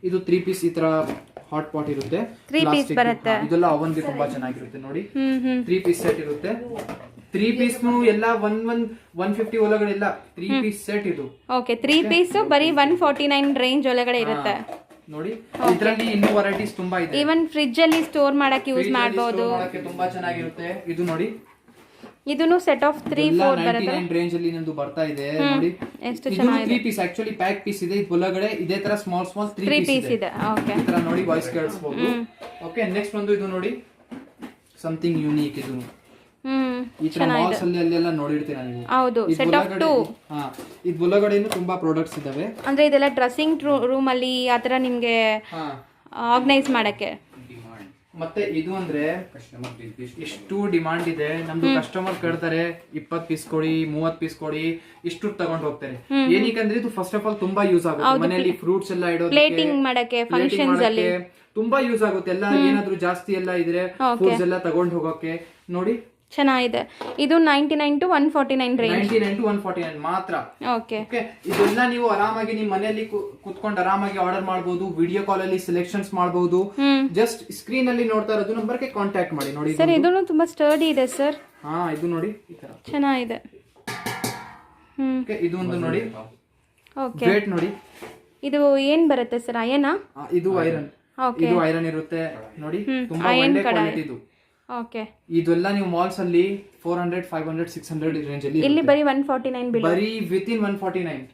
ಇದು 3 ಪೀಸ್ ಈ ತರ ಹಾಟ್ ಪಾಟ್ ಇರುತ್ತೆ, 3 ಪೀಸ್ ಬರುತ್ತೆ. ಇದೆಲ್ಲ ಅವನ್ಗೆ ತುಂಬಾ ಚೆನ್ನಾಗಿರುತ್ತೆ ನೋಡಿ. 3 ಪೀಸ್ ಸೆಟ್ ಇರುತ್ತೆ. 3 ಪೀಸ್ ಎಲ್ಲ 150 ಒಳಗಡೆ ಇಲ್ಲ, 3 ಪೀಸ್ ಸೆಟ್ ಇದು. 3 ಪೀಸ್ ಬರೀ 149 ರೇಂಜ್ ಒಳಗಡೆ ಇರುತ್ತೆ ನೋಡಿ. ಇದರಲ್ಲಿ ಇನ್ನೂ ವೆರೈಟೀಸ್ ತುಂಬಾ ಇದೆ. ಈವನ್ ಫ್ರಿಡ್ಜ್ ಅಲ್ಲಿ ಸ್ಟೋರ್ ಮಾಡಕ್ಕೆ ಯೂಸ್ ಮಾಡಬಹುದು, ತುಂಬಾ ಚೆನ್ನಾಗಿರುತ್ತೆ. ಇದು ನೋಡಿ, ಇದನ್ನು ಸೆಟ್ ಆಫ್ 3-4 ಬರುತ್ತೆ. 99 ರೇಂಜ್ ಅಲ್ಲಿ ನಿಮ್ದು ಬರ್ತಾ ಇದೆ ನೋಡಿ. ಎಷ್ಟು ಚೆನ್ನಾಗಿದೆ. 3 ಪೀಸ್ ಆಕ್ಚುಲಿ ಪ್ಯಾಕ್ ಪೀಸ್ ಇದೆ. ಇದು ಒಳಗಡೆ ಇದೇ ತರ ಸ್ಮಾಲ್ 3 ಪೀಸ್ ಇದೆ. ಓಕೆ, ಈ ತರ ನೋಡಿ ವಾಯ್ಸ್ ಕೇಳಿಸಬಹುದು. ಓಕೆ, ನೆಕ್ಸ್ಟ್ ಒಂದು ಇದು ನೋಡಿ, ಸಮಥಿಂಗ್ ಯೂನಿಕ್. ಇದು ಈ ತರ ಮಾಲ್ಸ್ ಅಲ್ಲಿ ಅಲ್ಲೆಲ್ಲ ನೋಡಿರ್ತೀರಾ ನೀವು. ಹೌದು, ಸೆಟ್ ಆಫ್ 2. ಇದು ಒಳಗಡೆನೂ ತುಂಬಾ ಪ್ರಾಡಕ್ಟ್ಸ್ ಇದಾವೆ. ಅಂದ್ರೆ ಇದೆಲ್ಲ ಡ್ರೆಸ್ಸಿಂಗ್ ರೂಮ್ ಅಲ್ಲಿ ಆ ತರ ನಿಮಗೆ ಆರ್ಗನೈಸ್ ಮಾಡಕ್ಕೆ. ಮತ್ತೆ ಇದು ಅಂದ್ರೆ ಎಷ್ಟು ಡಿಮಾಂಡ್ ಇದೆ ನಮ್ದು. ಕಸ್ಟಮರ್ ಕೇಳ್ತಾರೆ 20 ಪೀಸ್ ಕೊಡಿ, 30 ಪೀಸ್ ಕೊಡಿ, ಇಷ್ಟು ತಗೊಂಡ್ ಹೋಗ್ತಾರೆ. ಏನಕ್ಕಂದ್ರೆ ಇದು ಫಸ್ಟ್ ಆಫ್ ಆಲ್ ತುಂಬಾ ಯೂಸ್ ಆಗುತ್ತೆ. ಮನೆಯಲ್ಲಿ ಫ್ರೂಟ್ಸ್ ಎಲ್ಲ ಇಡೋದಕ್ಕೆ, ಪ್ಲೇಟಿಂಗ್ ಮಾಡಕ್ಕೆ, ಫಂಕ್ಷನ್ಸ್ ಅಲ್ಲಿ ತುಂಬಾ ಯೂಸ್ ಆಗುತ್ತೆ. ಎಲ್ಲ ಏನಾದ್ರೂ ಜಾಸ್ತಿ ಎಲ್ಲ ಇದ್ರೆ ಫ್ರೂಟ್ಸ್ ಎಲ್ಲ ತಗೊಂಡ್ ಹೋಗಕ್ಕೆ ನೋಡಿ. ಚೆನ್ನಾಗಿದೆ. ಇದು 99 to 149 ರೇಂಜ್. 99 to 149 ಮಾತ್ರ. ಓಕೆ, ಇದೆಲ್ಲ ನೀವು ಆರಾಮಾಗಿ ನಿಮ್ಮ ಮನೆಯಲ್ಲಿ ಕುತ್ಕೊಂಡು ಆರಾಮಾಗಿ ಆರ್ಡರ್ ಮಾಡಬಹುದು. ವಿಡಿಯೋ ಕಾಲ್ ಅಲ್ಲಿ ಸೆಲೆಕ್ಷನ್ಸ್ ಮಾಡಬಹುದು. ಜಸ್ಟ್ ಸ್ಕ್ರೀನ್ ಅಲ್ಲಿ ನೋಡ್ತಾ ಇರೋದು ನಂಬರ್ಗೆ ಕಾಂಟ್ಯಾಕ್ಟ್ ಮಾಡಿ. ನೋಡಿ ಸರ್, ಇದನ್ನು ತುಂಬಾ ಸ್ಟರ್ಡಿ ಇದೆ ಸರ್. ಇದು ನೋಡಿ ಈ ತರ ಚೆನ್ನಾಗಿದೆ. ಇದು ಒಂದು ನೋಡಿ, ಓಕೆ, ವೇಟ್ ನೋಡಿ. ಇದು ಏನ್ ಬರುತ್ತೆ ಸರ್? ಅಯನಾ? ಇದು ಐರನ್. ಇದು ಐರನ್ ಇರುತ್ತೆ ನೋಡಿ. ತುಂಬಾ ಒಳ್ಳೆ ಕ್ವಾಲಿಟಿ ಇದು. ಓಕೆ, ಇದೆಲ್ಲ ನೀವು ಮಾಲ್ಸ್ ಅಲ್ಲಿ 400, 500, 600 ರೇಂಜ್ ಅಲ್ಲಿ. ಇಲ್ಲಿ ಬರೀ 149 ಬಿಲ್. ಬರೀ ವಿತಿನ್ 149.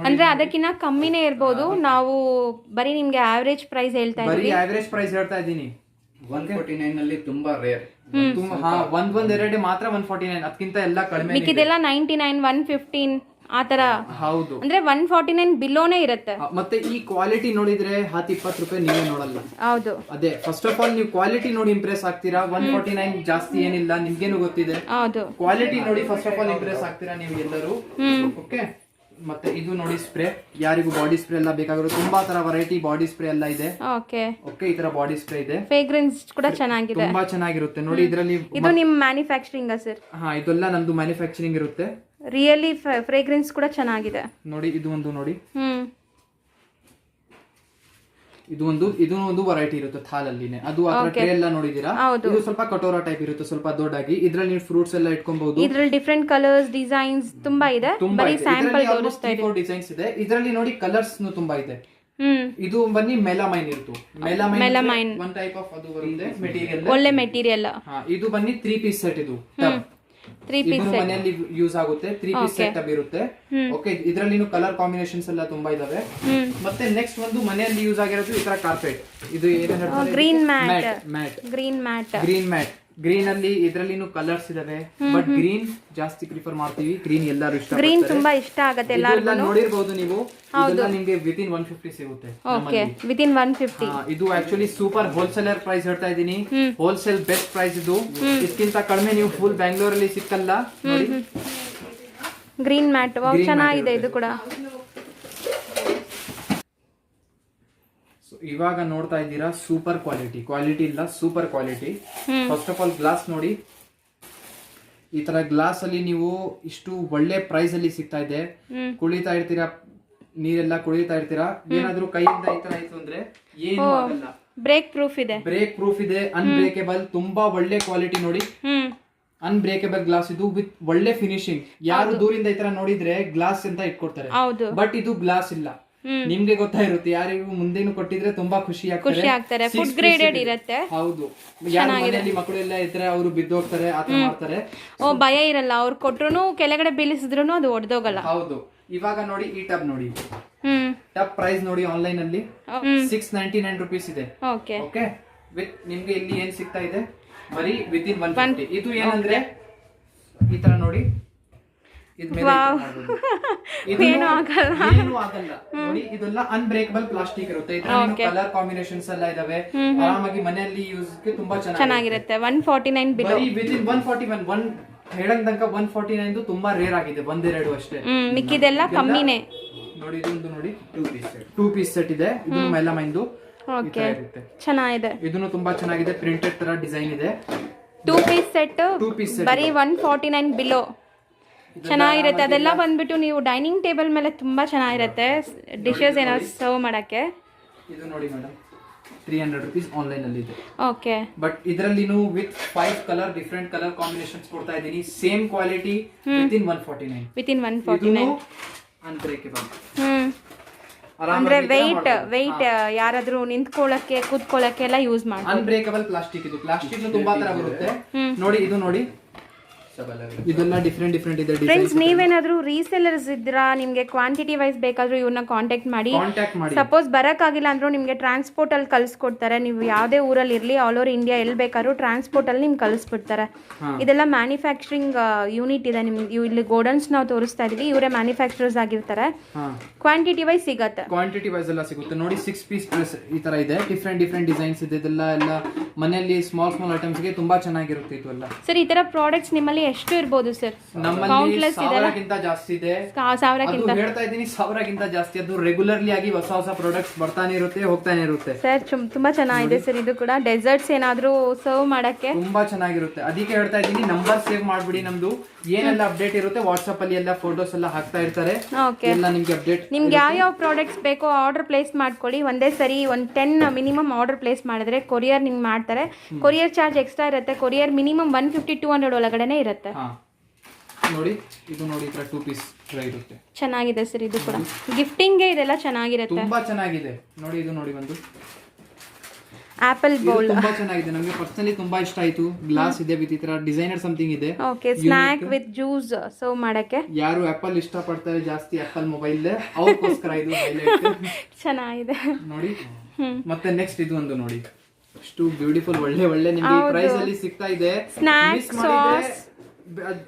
ಅಂದ್ರೆ ಅದಕ್ಕಿಂತ ಕಮ್ಮಿನೇ ಇರಬಹುದು. ನಾವು ಬರೀ ನಿಮ್ಗೆ ಆವರೇಜ್ ಪ್ರೈಸ್ ಹೇಳ್ತಾ ಇದ್ದೀವಿ. ಬರೀ ಆವರೇಜ್ ಪ್ರೈಸ್ ಹೇಳ್ತಾ ಇದ್ದೀನಿ. 149 ನಲ್ಲಿ ತುಂಬಾ ರೇರ್. ಒಂದೆರಡು ಮಾತ್ರ 149, ಅದಕ್ಕಿಂತ ಎಲ್ಲ ಕಡಿಮೆ. ಮಿಕ್ಕಿದೆಲ್ಲ 99, 115 ಆತರ. ಹೌದು, ಅಂದ್ರೆ 149 ಬಿಲೋನೇ ಇರುತ್ತೆ. ಮತ್ತೆ ಈ ಕ್ವಾಲಿಟಿ ನೋಡಿದ್ರೆ 10-20 ರೂಪಾಯಿ ನೀವೇ ನೋಡಲ್ಲ. ಹೌದು, ಅದೇ ಫಸ್ಟ್ ಆಫ್ ಆಲ್ ನೀವು ಕ್ವಾಲಿಟಿ ನೋಡಿ ಇಂಪ್ರೆಸ್ ಆಗ್ತೀರಾ. 149 ಜಾಸ್ತಿ ಏನಿಲ್ಲ, ನಿಮ್ಗೇನು ಗೊತ್ತಿದೆ. ಹೌದು, ಕ್ವಾಲಿಟಿ ನೋಡಿ ಫಸ್ಟ್ ಆಫ್ ಆಲ್ ಇಂಪ್ರೆಸ್ ಆಗ್ತೀರಾ ನೀವು ಎಲ್ಲರೂ. ಓಕೆ, ಮತ್ತೆ ಇದು ನೋಡಿ ಸ್ಪ್ರೇ. ಯಾರಿಗೂ ಬಾಡಿ ಸ್ಪ್ರೇ ಎಲ್ಲ ಬೇಕಾಗಿರೋ ತುಂಬಾ ತರ ವೆರೈಟಿ ಬಾಡಿ ಸ್ಪ್ರೇ ಎಲ್ಲ ಇದೆ. ಓಕೆ, ಈ ತರ ಬಾಡಿ ಸ್ಪ್ರೇ ಇದೆ. ಫ್ರೇಗ್ರೆನ್ಸ್ ಕೂಡ ಚೆನ್ನಾಗಿದೆ, ತುಂಬಾ ಚೆನ್ನಾಗಿರುತ್ತೆ ನೋಡಿ. ಇದರಲ್ಲಿ ಇದು ನಿಮ್ಮ ಮ್ಯಾನುಫ್ಯಾಕ್ಚರಿಂಗ್ ಸರ್? ಇದೆಲ್ಲ ನಮ್ದು ಮ್ಯಾನುಫ್ಯಾಕ್ಚರಿಂಗ್ ಇರುತ್ತೆ. ರಿಯಲಿ ಫ್ರೇಗ್ರೆನ್ಸ್ ಕೂಡ ಚೆನ್ನಾಗಿದೆ ನೋಡಿ. ಇದು ಒಂದು ನೋಡಿ, ಇದು ಒಂದು ವೆರೈಟಿ ಇರುತ್ತೆ ಥಾಲಲ್ಲಿನೇ. ಅದು ಟ್ರೇ ಎಲ್ಲ ನೋಡಿದೀರಾ? ಇದು ಸ್ವಲ್ಪ ಕಟೋರಾ ಟೈಪ್ ಇರುತ್ತೆ, ಸ್ವಲ್ಪ ದೊಡ್ಡಾಗಿ. ಇದ್ರಲ್ಲಿ ನೀವು ಫ್ರೂಟ್ಸ್ ಎಲ್ಲ ಇಟ್ಕೊಬಹುದು. ಇದ್ರಲ್ಲಿ ಡಿಫರೆಂಟ್ ಕಲರ್ಸ್, ಡಿಸೈನ್ಸ್ ತುಂಬಾ ಇದೆ. ಬರೀ ಸ್ಯಾಂಪಲ್ ತೋರಿಸ್ತಾ ಇದ್ದೀನಿ. ಡಿಸೈನ್ಸ್ ಇದೆ ಇದರಲ್ಲಿ ನೋಡಿ. ಕಲರ್ಸ್ ತುಂಬಾ ಇದೆ. ಇದು ಬನ್ನಿ ಮೆಲಾಮೈನ್ ಇರ್ತು. ಮೆಲಾಮೈನ್ ಒನ್ ಟೈಪ್ ಆಫ್ ಅದು ಬರುತ್ತೆ ಮೆಟೀರಿಯಲ್, ಒಳ್ಳೆ ಮೆಟೀರಿಯಲ್. ಇದು ಬನ್ನಿ 3 ಪೀಸ್ ಸೆಟ್. ಇದು 3 ಪೀಸ್ ಮನೆಯಲ್ಲಿ ಯೂಸ್ ಆಗುತ್ತೆ. 3 ಪೀಸ್ ಸೆಟ್ ಟಬ್ ಇರುತ್ತೆ. ಓಕೆ, ಇದರಲ್ಲಿ ಕಲರ್ ಕಾಂಬಿನೇಷನ್ಸ್ ಎಲ್ಲ ತುಂಬಾ ಇದಾವೆ. ಮತ್ತೆ ನೆಕ್ಸ್ಟ್ ಒಂದು ಮನೆಯಲ್ಲಿ ಯೂಸ್ ಆಗಿರೋದು ಈ ತರ ಕಾರ್ಪೆಟ್. ಇದು ಏನಂದ್ರೆ green mat. Green mat. Green ಅಲ್ಲಿ ಇದ್ರಲ್ಲಿನೂ ಕಲರ್ಸ್ ಇದಾವೆ, ಬಟ್ ಗ್ರೀನ್ ಜಾಸ್ತಿ ಪ್ರಿಫರ್ ಮಾಡ್ತೀವಿ. ಗ್ರೀನ್ ಎಲ್ಲರೂ ಇಷ್ಟ, ಗ್ರೀನ್ ತುಂಬಾ ಇಷ್ಟ ಆಗುತ್ತೆ ಎಲ್ಲರಿಗೂ. ನೋಡಿರಬಹುದು ನೀವು, ಇದೆಲ್ಲ ನಿಮಗೆ ವಿತಿನ್ 150 ಸಿಗುತ್ತೆ. Okay, within 150. ಇದು ಆಕ್ಚುಲಿ ಸೂಪರ್ ಹೋಲ್ಸೇಲರ್ ಪ್ರೈಸ್ ಹೇಳ್ತಾ ಇದೀನಿ. ಹೋಲ್ಸೇಲ್ ಬೆಸ್ಟ್ ಪ್ರೈಸ್ ಇದು. ಇದಕ್ಕಿಂತ ಕಡಿಮೆ ನೀವು ಫುಲ್ ಬ್ಯಾಂಗ್ಳೂರಲ್ಲಿ ಸಿಕ್ಕಲ್ಲ. ಗ್ರೀನ್ ಮ್ಯಾಟ್ ಚೆನ್ನಾಗಿದೆ ಇದು ಕೂಡ. ಇವಾಗ ನೋಡ್ತಾ ಇದ್ದೀರಾ ಸೂಪರ್ ಕ್ವಾಲಿಟಿ ಇಲ್ಲ, super quality. First of all glass ನೋಡಿ. ಈ ತರ ಗ್ಲಾಸ್ ಅಲ್ಲಿ ನೀವು ಇಷ್ಟು ಒಳ್ಳೆ ಪ್ರೈಸ್ ಅಲ್ಲಿ ಸಿಗ್ತಾ ಇದೆ. ಕುಳಿತಾ ಇರ್ತೀರಾ, ನೀರೆಲ್ಲ ಕುಳಿತಾ ಇರ್ತೀರಾ, ಏನಾದ್ರೂ ಕೈಯಿಂದ ಈ ತರ ಆಯ್ತು ಅಂದ್ರೆ ಏನು ಆಗಲ್ಲ. ಬ್ರೇಕ್ ಪ್ರೂಫ್ ಇದೆ, ಅನ್ಬ್ರೇಕೇಬಲ್. ತುಂಬಾ ಒಳ್ಳೆ ಕ್ವಾಲಿಟಿ ನೋಡಿ. ಅನ್ಬ್ರೇಕೇಬಲ್ ಗ್ಲಾಸ್ ಇದು ವಿತ್ ಒಳ್ಳೆ ಫಿನಿಶಿಂಗ್. ಯಾರು ದೂರಿಂದ ಈ ತರ ನೋಡಿದ್ರೆ ಗ್ಲಾಸ್ ಅಂತ ಇಟ್ಕೊಡ್ತಾರೆ, ಬಟ್ ಇದು ಗ್ಲಾಸ್ ಇಲ್ಲ. ನಿಮ್ಗೆ ಗೊತ್ತಾಗಿರುತ್ತೆ, ಯಾರಿಗೂ ಮುಂದೇನು ಕೊಟ್ಟಿದ್ರೆ ತುಂಬಾ ಖುಷಿ ಆಗ್ತಾರೆ. ಫುಡ್ ಗ್ರೇಡೆಡ್ ಇರುತ್ತೆ. ಹೌದು, ಯಾರು ಮನೆಯಲ್ಲಿ ಮಕ್ಕಳೆಲ್ಲ ಇದ್ರೆ ಅವರು ಬಿದ್ದೋಗ್ತಾರೆ, ಆತರ ಮಾಡ್ತಾರೆ. ಭಯ ಇರಲ್ಲ, ಅವ್ರು ಕೊಟ್ರು ಕೆಳಗಡೆ ಬೀಳಿಸಿದ್ರು ಅದು ಒಡೆದೋಗಲ್ಲ. ಹೌದು. ಇವಾಗ ನೋಡಿ ಈ ಟಬ್ ನೋಡಿ. ಟಬ್ ಪ್ರೈಸ್ ನೋಡಿ ಆನ್ಲೈನ್ ಅಲ್ಲಿ 699 rupees ಇದೆ. ಓಕೆ, ವಿತ್ ನಿಮ್ಗೆ ಇಲ್ಲಿ ಏನ್ ಸಿಗ್ತಾ ಇದೆ ಬರೀ ವಿತಿನ್ 150. ಇದು ಏನಂದ್ರೆ ಈ ತರ ನೋಡಿ, ಏನು ಆಗಲ್ಲ ನೋಡಿ. ಇದೆಲ್ಲ ಅನ್ಬ್ರೇಕಬಲ್ ಪ್ಲಾಸ್ಟಿಕ್ ಇರುತ್ತೆ. ಕಲರ್ ಕಾಂಬಿನೇಷನ್ಸ್ ಎಲ್ಲ ಇದಾವೆ. ಆರಾಮಾಗಿ ಮನೆಯಲ್ಲಿ ಯೂಸ್ ಗೆ ತುಂಬಾ ಚೆನ್ನಾಗಿರುತ್ತೆ. 149 ಬಿಲೋ, ವಿತಿನ್ 141. ಹೇಳಂಗ್ ತನಕ 149 ತುಂಬಾ ರೇರ್ ಆಗಿದೆ, ಒಂದೆರಡು ಅಷ್ಟೇ. ಮಿಕ್ಕಿದೆಲ್ಲ ಕಮ್ಮಿನೇ ನೋಡಿ. ಇದೊಂದು ನೋಡಿ 2 ಪೀಸ್ ಸೆಟ್ ಇದೆ. ಇದು ಮೆಲಾಮೈನ್ದು ಚೆನ್ನಾಗಿದೆ. ಇದನ್ನು ತುಂಬಾ ಚೆನ್ನಾಗಿದೆ. ಪ್ರಿಂಟೆಡ್ ತರ ಡಿಸೈನ್ ಇದೆ. 2 ಪೀಸ್ ಸೆಟ್ ಬರೀ 149 ಬಿಲೋ ಚೆನ್ನಾಗಿರುತ್ತೆ. ಅದೆಲ್ಲ ಬಂದ್ಬಿಟ್ಟು ನೀವು ಡೈನಿಂಗ್ ಟೇಬಲ್ ಮೇಲೆ ತುಂಬಾ ಚೆನ್ನಾಗಿರುತ್ತೆ, ಡಿಶಸ್ ಏನಾದ್ರು ಸರ್ವ್ ಮಾಡಕ್ಕೆ. ಇದು ನೋಡಿ ಮೇಡಮ್, 300 rupees ಆನ್ಲೈನ್ ಅಲ್ಲಿ ಇದೆ. ಓಕೆ, ಬಟ್ ಇದರಲ್ಲಿನೂ with 5 colour different colour combinations ಕೊಡ್ತಾ ಇದೀನಿ. Same quality within 149. ಅನ್ಬ್ರೇಕೇಬಲ್. ಅಂದ್ರೆ ವೆಯ್ಟ್ ಯಾರಾದ್ರೂ ನಿಂತ್ಕೊಳ್ಳಕ್ಕೆ ಕೂತ್ಕೊಳ್ಳಕ್ಕೆ ಎಲ್ಲ ಯೂಸ್ ಮಾಡಿ. Unbreakable plastic. ಇದು ಪ್ಲಾಸ್ಟಿಕ್ ತುಂಬಾ ತರ ಬರುತ್ತೆ ನೋಡಿ. ಇದು ನೋಡಿ, ಇದೆಲ್ಲ ಡಿಫರೆಂಟ್ ಇದೆ. ಫ್ರೆಂಡ್ಸ್, ನೀವೇನಾದ್ರೂ ರೀಸೆಲ್ಲರ್ಸ್ ಇದ್ರಾ, ನಿಮ್ಗೆ ಕ್ವಾಂಟಿಟಿ ವೈಸ್ ಬೇಕಾದ್ರೂ ಇವ್ರನ್ನ ಕಾಂಟ್ಯಾಕ್ಟ್ ಮಾಡಿ. ಸಪೋಸ್ ಬರಕ್ಕಾಗಿಲ್ಲ ಅಂದ್ರೂ ನಿಮ್ಗೆ ಟ್ರಾನ್ಸ್ಪೋರ್ಟ್ ಅಲ್ಲಿ ಕಳ್ಸಿಕೊಡ್ತಾರೆ. ನೀವು ಯಾವುದೇ ಊರಲ್ಲಿ ಇರ್ಲಿ, ಆಲ್ ಓವರ್ ಇಂಡಿಯಾ ಎಲ್ಲಿ ಬೇಕಾದ್ರೂ ಟ್ರಾನ್ಸ್ಪೋರ್ಟ್ ಅಲ್ಲಿ ನಿಮ್ಗೆ ಕಳಿಸ್ಬಿಡ್ತಾರೆ. ಇದೆಲ್ಲ ಮ್ಯಾನುಫ್ಯಾಕ್ಚರಿಂಗ್ ಯೂನಿಟ್ ಇದೆ. ನಿಮ್ಗೆ ಇಲ್ಲಿ ಗೋಡನ್ಸ್ ನಾವು ತೋರಿಸ್ತಾ ಇದೀವಿ, ಇವರೇ ಮ್ಯಾನುಫ್ಯಾಕ್ಚರರ್ಸ್ ಆಗಿರ್ತಾರೆ. ಕ್ವಾಂಟಿಟಿ ವೈಸ್ ಸಿಗುತ್ತೆ. ಕ್ವಾಂಟಿಟಿ ವೈಸ್ ಎಲ್ಲ ಸಿಗುತ್ತೆ ನೋಡಿ. 6 ಪೀಸ್ ಡ್ರೆಸ್ ಈ ತರ ಇದೆ. ಡಿಫರೆಂಟ್ ಡಿಸೈನ್ಸ್ ಇದೆ. ಇದೆಲ್ಲ ಮನೆಯಲ್ಲಿ ಸ್ಮಾಲ್ ಐಟಮ್ಸ್ ಗೆ ತುಂಬಾ ಚೆನ್ನಾಗಿರುತ್ತೆ ಇದೆಲ್ಲ. ಸರ್, ಈ ತರ ಪ್ರಾಡಕ್ಟ್ಸ್ ನಿಮ್ಮಲ್ಲಿ ಎಷ್ಟು ಇರಬಹುದು ಸರ್? ನಮ್ಮಲ್ಲಿ 1000ಕ್ಕಿಂತ ಜಾಸ್ತಿ ಇದೆ. 1000ಕ್ಕಿಂತ ಹೇಳ್ತಾ ಇದ್ದೀನಿ, 1000ಕ್ಕಿಂತ ಜಾಸ್ತಿ. ಅದು ರೆಗ್ಯುಲರ್ಲಿ ಆಗಿ ಹೊಸ ಪ್ರಾಡಕ್ಟ್ಸ್ ಬರ್ತಾನೆ ಇರುತ್ತೆ, ಹೋಗ್ತಾನೆ ಇರುತ್ತೆ. ಸರ್, ತುಂಬಾ ಚೆನ್ನಾಗಿದೆ ಸರ್. ಇದು ಕೂಡ ಡೆಸರ್ಟ್ಸ್ ಏನಾದ್ರೂ ಸರ್ವ್ ಮಾಡಕ್ಕೆ ತುಂಬಾ ಚೆನ್ನಾಗಿರುತ್ತೆ. ಅದಕ್ಕೆ ಹೇಳ್ತಾ ಇದ್ದೀನಿ, ನಂಬರ್ ಸೇವ್ ಮಾಡ್ಬಿಡಿ. ನಮ್ದು ಏನೆಲ್ಲ ಅಪ್ಡೇಟ್ ಇರುತ್ತೆ ವಾಟ್ಸ್ಆಪ್ ಅಲ್ಲಿ ಎಲ್ಲ ಫೋಟೋಸ್ ಎಲ್ಲ ಹಾಕ್ತಾ ಇರ್ತಾರೆ. ಎಲ್ಲ ನಿಮ್ಗೆ ಅಪ್ಡೇಟ್. ನಿಮ್ಗೆ ಯಾವ ಪ್ರಾಡಕ್ಟ್ಸ್ ಬೇಕೋ ಆರ್ಡರ್ ಪ್ಲೇಸ್ ಮಾಡ್ಕೊಳ್ಳಿ. ಒಂದೇ ಸರಿ 10 ಮಿನಿಮಮ್ ಆರ್ಡರ್ ಪ್ಲೇಸ್ ಮಾಡಿದ್ರೆ ಕೊರಿಯರ್ ನಿಮ್ಗೆ ಮಾಡ್ತಾರೆ. ಕೊರಿಯರ್ ಚಾರ್ಜ್ ಎಕ್ಸ್ಟ್ರಾ ಇರುತ್ತೆ. ಕೊರಿಯರ್ ಮಿನಿಮಮ್ 150-200 ಒಳಗಡೆನೆ ಇರುತ್ತೆ. ನೋಡಿ, ಇದು ನೋಡಿ, 2 ಪೀಸ್ ಇರುತ್ತೆ. ಚೆನ್ನಾಗಿದೆ ಸರ್. ಇದು ಕೂಡ ಗಿಫ್ಟಿಂಗ್ ಗೆ ಇದೆಲ್ಲ ಚೆನ್ನಾಗಿರುತ್ತೆ, ತುಂಬಾ ಚೆನ್ನಾಗಿದೆ ನೋಡಿ. ಇದು ನೋಡಿ, ಒಂದು ಆಪಲ್ ಬೌಲ್ ತುಂಬಾ ಚೆನ್ನಾಗಿದೆ. ನಮಗೆ ಪರ್ಸನಲಿ ತುಂಬಾ ಇಷ್ಟ ಆಯ್ತು. ಗ್ಲಾಸ್ ಇದೆ ವಿತ್ ಈ ತರ ಡಿಸೈನರ್ ಸಮಥಿಂಗ್ ಇದೆ. Okay, snack with juice serve ಮಾಡಕ್ಕೆ. ಯಾರು ಆಪಲ್ ಇಷ್ಟ ಪಡ್ತಾರೆ ಜಾಸ್ತಿ, ಆಪಲ್ ಮೊಬೈಲ್ ಅವ್ರಿಗೋಸ್ಕರ ಇದು ಹೈಲೈಟ್. ಚೆನ್ನಾಗಿದೆ ನೋಡಿ. ಮತ್ತೆ ನೆಕ್ಸ್ಟ್ ಇದು ಒಂದು ನೋಡಿ, ಅಷ್ಟು ಬ್ಯೂಟಿಫುಲ್ ಒಳ್ಳೆ ನಿಮಗೆ ಪ್ರೈಸ್ ಅಲ್ಲಿ ಸಿಗ್ತಾ ಇದೆ. ಸ್ನಾಕ್ಸ್ ಸಾಸ್,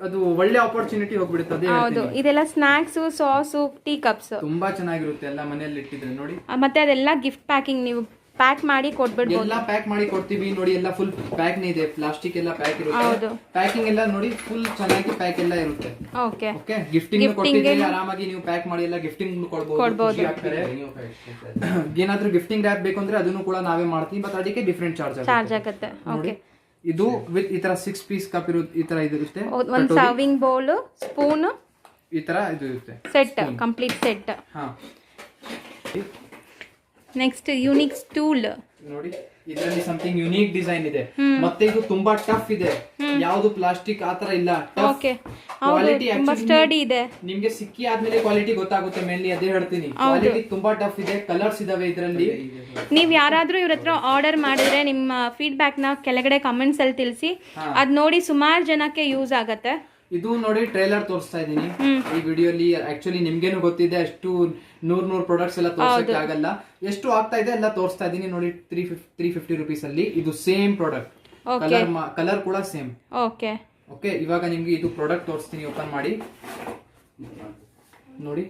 ಅದು ಒಳ್ಳೆ ಆಪರ್ಚುನಿಟಿ ಹೋಗ್ಬಿಡುತ್ತೆ. ಹೌದು, ಇದೆಲ್ಲ ಸ್ನಾಕ್ಸ್, ಸಾಸ್, ಟೀ ಕಪ್ಸ್ ತುಂಬಾ ಚೆನ್ನಾಗಿರುತ್ತೆ. ಎಲ್ಲ ಮನೆಯಲ್ಲಿ ಇಟ್ಟಿದ್ರೆ ನೋಡಿ. ಮತ್ತೆ ಅದೆಲ್ಲ ಗಿಫ್ಟ್ ಪ್ಯಾಕಿಂಗ್ ನೀವು ಪ್ಯಾಕ್ ಮಾಡಿ ಕೊಟ್ಬಿಡ್ಬೋದು. ಎಲ್ಲ ಪ್ಯಾಕ್ ಮಾಡಿ ಕೊಡ್ತೀವಿ ನೋಡಿ. ಎಲ್ಲ ಫುಲ್ ಪ್ಯಾಕ್ ಇದೆ. ಪ್ಲಾಸ್ಟಿಕ್ ಎಲ್ಲ ಪ್ಯಾಕ್ ಇರುತ್ತೆ. ಪ್ಯಾಕಿಂಗ್ ಎಲ್ಲ ನೋಡಿ ಫುಲ್ ಚೆನ್ನಾಗಿ ಪ್ಯಾಕ್ ಎಲ್ಲ ಇರುತ್ತೆ. ಓಕೆ ಓಕೆ, ಗಿಫ್ಟಿಂಗ್ ಕೊಡ್ತೀವಿ. ಆರಾಮಾಗಿ ನೀವು ಪ್ಯಾಕ್ ಮಾಡಿ ಎಲ್ಲ ಗಿಫ್ಟಿಂಗ್ ಕೊಡ್ಬೋದು. ಏನಾದ್ರೂ ಗಿಫ್ಟಿಂಗ್ ರ್ಯಾಪ್ ಬೇಕು ಅಂದ್ರೆ ಅದನ್ನು ಕೂಡ ನಾವೇ ಮಾಡ್ತೀವಿ. ಬಟ್ ಅದಕ್ಕೆ ಡಿಫರೆಂಟ್ ಚಾರ್ಜ್ ಆಗುತ್ತೆ. ಓಕೆ, ಇದು ವಿತ್ ಈ ತರ 6 ಪೀಸ್ ಕಪ್ ಇರುತ್ತೆ. ಈ ತರ ಇರುತ್ತೆ. ಒಂದು ಸರ್ವಿಂಗ್ ಬೌಲ್, ಸ್ಪೂನ್, ಈ ತರ ಇದು ಇರುತ್ತೆ. Set, complete set. Next unique stool. ನೋಡಿ ಇದರಲ್ಲಿ ಸಮಥಿಂಗ್ ಯುನೀಕ್ ಡಿಸೈನ್ ಇದೆ, ಮತ್ತೆ ಇದು ತುಂಬಾ ಟಫ್ ಇದೆ, ಯಾವ್ದು ಪ್ಲಾಸ್ಟಿಕ್ ಆತರ ಇಲ್ಲ, ಓಕೆ ಕ್ವಾಲಿಟಿ ತುಂಬಾ ಸ್ಟರ್ಡಿ ಇದೆ. ನಿಮ್ಗೆ ಸಿಕ್ಕಿ ಆದ್ಮೇಲೆ ಕ್ವಾಲಿಟಿ ಗೊತ್ತಾಗುತ್ತೆ, ಮೇನ್ಲಿ ಅದೇ ಹೇಳ್ತೀನಿ. ಕ್ವಾಲಿಟಿ ತುಂಬಾ ಟಫ್ ಇದೆ, ಕಲರ್ಸ್ ಇದಾವೆ ಇದರಲ್ಲಿ. ನೀವ್ ಯಾರಾದ್ರೂ ಇವ್ರ ಹತ್ರ ಆರ್ಡರ್ ಮಾಡಿದ್ರೆ ನಿಮ್ಮ ಫೀಡ್ಬ್ಯಾಕ್ ನ ಕೆಳಗಡೆ ಕಮೆಂಟ್ಸ್ ಅಲ್ಲಿ ತಿಳಿಸಿ, ಅದ್ ನೋಡಿ ಸುಮಾರು ಜನಕ್ಕೆ ಯೂಸ್ ಆಗತ್ತೆ. ಇದು ನೋಡಿ ಟ್ರೇಲರ್ ತೋರಿಸ್ತಾ ಇದೀನಿ ಈ ವಿಡಿಯೋಲಿ. ಆಕ್ಚುಲಿ ನಿಮ್ಗೇನು ಗೊತ್ತಿದೆ, ಅಷ್ಟು ನೂರ್ ಪ್ರಾಡಕ್ಟ್ಸ್ ಎಲ್ಲ ತೋರ್ಸಕ್ಕೆ ಆಗಲ್ಲ, ಎಷ್ಟು ಆಗ್ತಾ ಇದೆ ಎಲ್ಲ ತೋರಿಸ್ತಾ ಇದೀನಿ. ನೋಡಿ 350 rupees ಅಲ್ಲಿ ಇದು ಸೇಮ್ ಪ್ರಾಡಕ್ಟ್, ಕಲರ್ ಕೂಡ ಸೇಮ್. ಓಕೆ ಓಕೆ, ಇವಾಗ ನಿಮ್ಗೆ ಇದು ಪ್ರಾಡಕ್ಟ್ ತೋರಿಸ್ತೀನಿ, ಓಪನ್ ಮಾಡಿ ನೋಡಿ.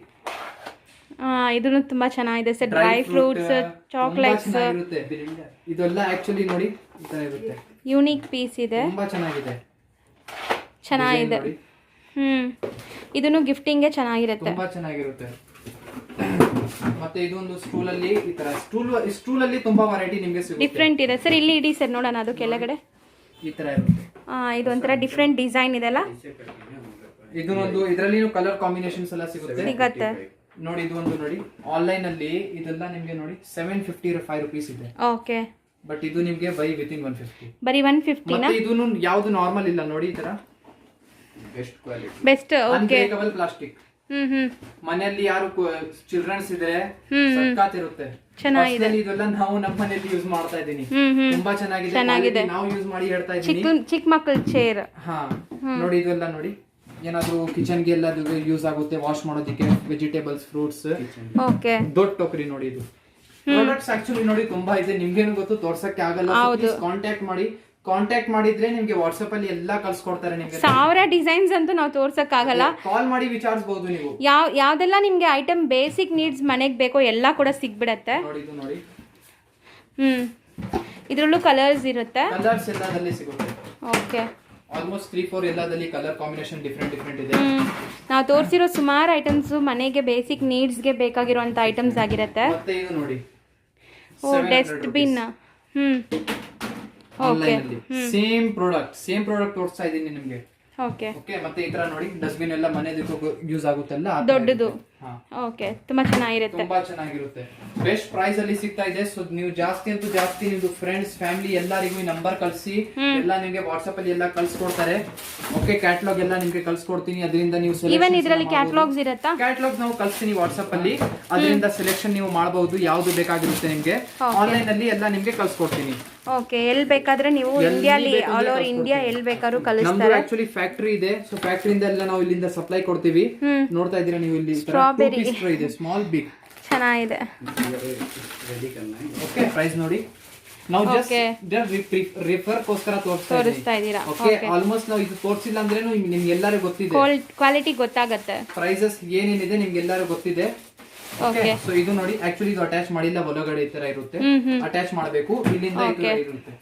ಇದನ್ನು ತುಂಬಾ ಚೆನ್ನಾಗಿದೆ ಸರ್. ಡ್ರೈ ಫ್ರೂಟ್ಸ್, ಚಾಕ್ಲೇಟ್ಸ್ ಇರುತ್ತೆ ಇದೆಲ್ಲ. ಆಕ್ಚುಲಿ ನೋಡಿ ಈ ತರ ಇರುತ್ತೆ, ಯೂನಿಕ್ ಪೀಸ್ ಇದೆ, ತುಂಬಾ ಚೆನ್ನಾಗಿದೆ. ಇದನ್ನು ಗಿಫ್ಟಿಂಗ್ ಗೆ ಚೆನ್ನಾಗಿರುತ್ತೆ, ತುಂಬಾ ಚೆನ್ನಾಗಿರುತ್ತೆ. ಮತ್ತೆ ಇದೊಂದು ಸ್ಟೂಲ್ ಅಲ್ಲಿ ಈ ತರ ಸ್ಟೂಲ್ ಅಲ್ಲಿ ತುಂಬಾ ವೆರೈಟಿ ನಿಮಗೆ ಸಿಗುತ್ತೆ, ಡಿಫ್ರೆಂಟ್ ಇದೆ ಸರ್. ಇಲ್ಲಿ ಇಡಿ ಸರ್ ನೋಡೋಣ, ಅದು ಕೆಳಗಡೆ ಈ ತರ ಇರುತ್ತೆ. ಇದೊಂಥರ ಡಿಫ್ರೆಂಟ್ ಡಿಸೈನ್ ಇದೆಲ್ಲ. ಇದೊಂದು ಇದರಲ್ಲಿ ಕಲರ್ ಕಾಂಬಿನೇಷನ್ಸ್ ಎಲ್ಲ ಸಿಗುತ್ತೆ ನೋಡಿ. ಇದು ಒಂದು ನೋಡಿ ಆನ್ಲೈನ್ ಅಲ್ಲಿ ಇದೆಲ್ಲ ನಿಮ್ಗೆ ನೋಡಿ 755 rupees ಇದೆ. ಓಕೆ, ಬಟ್ ಇದು ನಿಮ್ಗೆ ಬೈ ವಿತಿನ್ 150, ಬರೀ 150 ನ. ಇದು ಯಾವುದು ನಾರ್ಮಲ್ ಇಲ್ಲ ನೋಡಿ, ಈ ತರ best quality, best. Okay, unbreakable plastic. ಮನೆಯಲ್ಲಿ ಯಾರು ಚಿಲ್ಡ್ರನ್ಸ್ ಇದ್ರೆ ಸಕ್ಕತ್ತಿರುತ್ತೆ, ಚೆನ್ನಾಗಿದೆ. ಇದೆಲ್ಲ ನಾವು ನಮ್ಮ ಮನೆಯಲ್ಲಿ ಯೂಸ್ ಮಾಡ್ತಾ ಇದೀನಿ, ತುಂಬಾ ಚೆನ್ನಾಗಿದೆ. ನಾವು ಯೂಸ್ ಮಾಡಿ ಹೇಳ್ತಾ ಇದೀನಿ. ಚಿಕ್ಕ ಮಕ್ಕಳ ಚೇರ್. ಹಾ ನೋಡಿ, ಇದೆಲ್ಲ ನೋಡಿ ಏನಾದ್ರು ಕಿಚನ್ ಗೆ ಎಲ್ಲ ಯೂಸ್ ಆಗುತ್ತೆ, ವಾಶ್ ಮಾಡೋದಕ್ಕೆ, ವೆಜಿಟೇಬಲ್ಸ್, ಫ್ರೂಟ್ಸ್. ಓಕೆ, ದೊಡ್ಡ ಟೋಕರಿ ನೋಡಿ. ಇದು ಪ್ರಾಡಕ್ಟ್ಸ್ ಆಕ್ಚುಲಿ ನೋಡಿ ತುಂಬಾ ಇದೆ, ನಿಮ್ಗೇನು ಗೊತ್ತು ತೋರ್ಸಕ್ಕೆ ಆಗಲ್ಲ. ಕಾಂಟ್ಯಾಕ್ಟ್ ಮಾಡಿದ್ರೆ ನಿಮ್ಗೆ ವಾಟ್ಸ್ಆಪ್ ಅಲ್ಲಿ ಎಲ್ಲಾ ಕಳ್ಸಿಕೊಡ್ತಾರೆ. ನಿಮ್ಗೆ 1000 ಡಿಸೈನ್ಸ್ ಅಂತೂ ನಾವು ತೋರ್ಸಕ್ ಆಗಲ್ಲ, ಕಾಲ್ ಮಾಡಿ ವಿಚಾರಿಸಬಹುದು ನೀವು. ಯಾವ್ದೆಲ್ಲ ನಿಮ್ಗೆ ಐಟಮ್ ಬೇಸಿಕ್ ನೀಡ್ಸ್ ಮನೆಗೆ ಬೇಕೋ ಎಲ್ಲ ಕೂಡ ಸಿಗ್ಬಿಡತ್ತೆ. ನೋಡಿ ಇದು ನೋಡಿ, ಇದ್ರಲ್ಲೂ ಕಲರ್ಸ್ ಇರುತ್ತೆ, ಕಲರ್ಸ್ ಎಲ್ಲದಲ್ಲಿ ಸಿಗುತ್ತೆ. ಓಕೆ, ಆಲ್ಮೋಸ್ಟ್ 3-4 ಎಲ್ಲದಲ್ಲಿ ಕಲರ್ ಕಾಂಬಿನೇಷನ್ ಡಿಫ್ರೆಂಟ್ ಇದೆ. ನಾವು ತೋರಿಸಿರೋ ಸುಮಾರು ಐಟಮ್ಸ್ ಮನೆಗೆ ಬೇಸಿಕ್ ನೀಡ್ಸ್ ಗೆ ಬೇಕಾಗಿರುವಂತ ಐಟಮ್ಸ್ ಆಗಿರುತ್ತೆ. ಮತ್ತೆ ಇದು ನೋಡಿ, ಡಸ್ಟ್ ಬಿನ್. ಆನ್ಲೈನ್ ಅಲ್ಲಿ ಸೇಮ್ ಪ್ರಾಡಕ್ಟ್ ತೋರಿಸ್ತಾ ಇದೀನಿ ನಿಮ್ಗೆ. ಓಕೆ, ಮತ್ತೆ ಈ ತರ ನೋಡಿ ಡಸ್ಟ್ಬಿನ್ ಎಲ್ಲ ಮನೆದಕ್ಕೆ ಯೂಸ್ ಆಗುತ್ತಲ್ಲ, ದೊಡ್ಡದು. ಓಕೆ, ತುಂಬಾ ಚೆನ್ನಾಗಿರುತ್ತೆ. ಬೆಸ್ಟ್ ಪ್ರೈಸ್ ಅಲ್ಲಿ ಸಿಗ್ತಾ ಇದೆ. ಸೊ ನೀವು ಜಾಸ್ತಿ ನಿಮ್ದು ಫ್ರೆಂಡ್ಸ್, ಫ್ಯಾಮಿಲಿ ಎಲ್ಲರಿಗೂ ಈ ನಂಬರ್ ಕಳಿಸಿ, ಎಲ್ಲ ನಿಮ್ಗೆ ವಾಟ್ಸ್ಆಪ್ ಅಲ್ಲಿ ಎಲ್ಲ ಕಳ್ಸಿಕೊಡ್ತಾರೆ. ಓಕೆ, ಕ್ಯಾಟಲಾಗ್ ಎಲ್ಲ ನಿಮ್ಗೆ ಕಳ್ಸಿಕೊಡ್ತೀನಿ, ಅದರಿಂದ ನೀವು ಇವನ್ ಇದರಲ್ಲಿ ಕ್ಯಾಟಲಾಗ್ಸ್ ಇರುತ್ತಾ? ಕ್ಯಾಟಲಾಗ್ ನಾವು ಕಳ್ಸ್ತೀನಿ ವಾಟ್ಸ್ಆಪ್ ಅಲ್ಲಿ, ಅದರಿಂದ ಸೆಲೆಕ್ಷನ್ ನೀವು ಮಾಡಬಹುದು, ಯಾವ್ದು ಬೇಕಾಗಿರುತ್ತೆ ನಿಮ್ಗೆ. ಆನ್ಲೈನ್ ಅಲ್ಲಿ ಎಲ್ಲ ನಿಮ್ಗೆ ಕಳ್ಸಿಕೊಡ್ತೀನಿ. ಓಕೆ, ಎಲ್ಲಿ ಬೇಕಾದ್ರೆ ನೀವು ಇಂಡಿಯಾಲಿ ಆಲ್ ಓವರ್ ಇಂಡಿಯಾ ಎಲ್ಲಿ ಬೇಕಾದ್ರೂ ಕಳಿಸ್ತಾರೆ. ಆಕ್ಚುಲಿ ಫ್ಯಾಕ್ಟರಿ ಇದೆ, ಸೊ ಫ್ಯಾಕ್ಟರಿಯಿಂದ ಎಲ್ಲ ನಾವು ಇಲ್ಲಿಂದ ಸಪ್ಲೈ ಕೊಡ್ತೀವಿ. ನೋಡ್ತಾ ಇದ್ದೀರಾ ನೀವು, ಇಲ್ಲಿ ಸ್ಟ್ರಾಬೆರಿ ಇದೆ, ಸ್ಮಾಲ್ ಬಿಗ್ ಚೆನ್ನಾಗಿದೆ. ಓಕೆ, ಪ್ರೈಸ್ ನೋಡಿ. ನಾವು ಜಸ್ಟ್ ರಿಫರ್ ಗೋಸ್ಕರ ತೋರಿಸ್ತಾ ಇದ್ದೀರಾ. ಓಕೆ, ಆಲ್ಮೋಸ್ಟ್ ನಾವು ಇದು ತೋರಿಸಿಲ್ಲ ಅಂದ್ರೆ ನಿಮ್ಗೆ ಎಲ್ಲರಿಗೂ ಗೊತ್ತಿದೆ, ಕ್ವಾಲಿಟಿ ಗೊತ್ತಾಗತ್ತೆ, ಪ್ರೈಸಸ್ ಏನೇನಿದೆ ನಿಮ್ಗೆ ಎಲ್ಲರಿಗೂ ಗೊತ್ತಿದೆ. ಓಕೆ, ಸೊ ಇದು ನೋಡಿ, ಆಕ್ಚುಲಿ ಇದು ಅಟ್ಯಾಚ್ ಮಾಡಿಲ್ಲ, ಒಳಗಡೆ ಈ ತರ ಇರುತ್ತೆ, ಅಟ್ಯಾಚ್ ಮಾಡಬೇಕು. ಇಲ್ಲಿಂದ ಇರುತ್ತೆ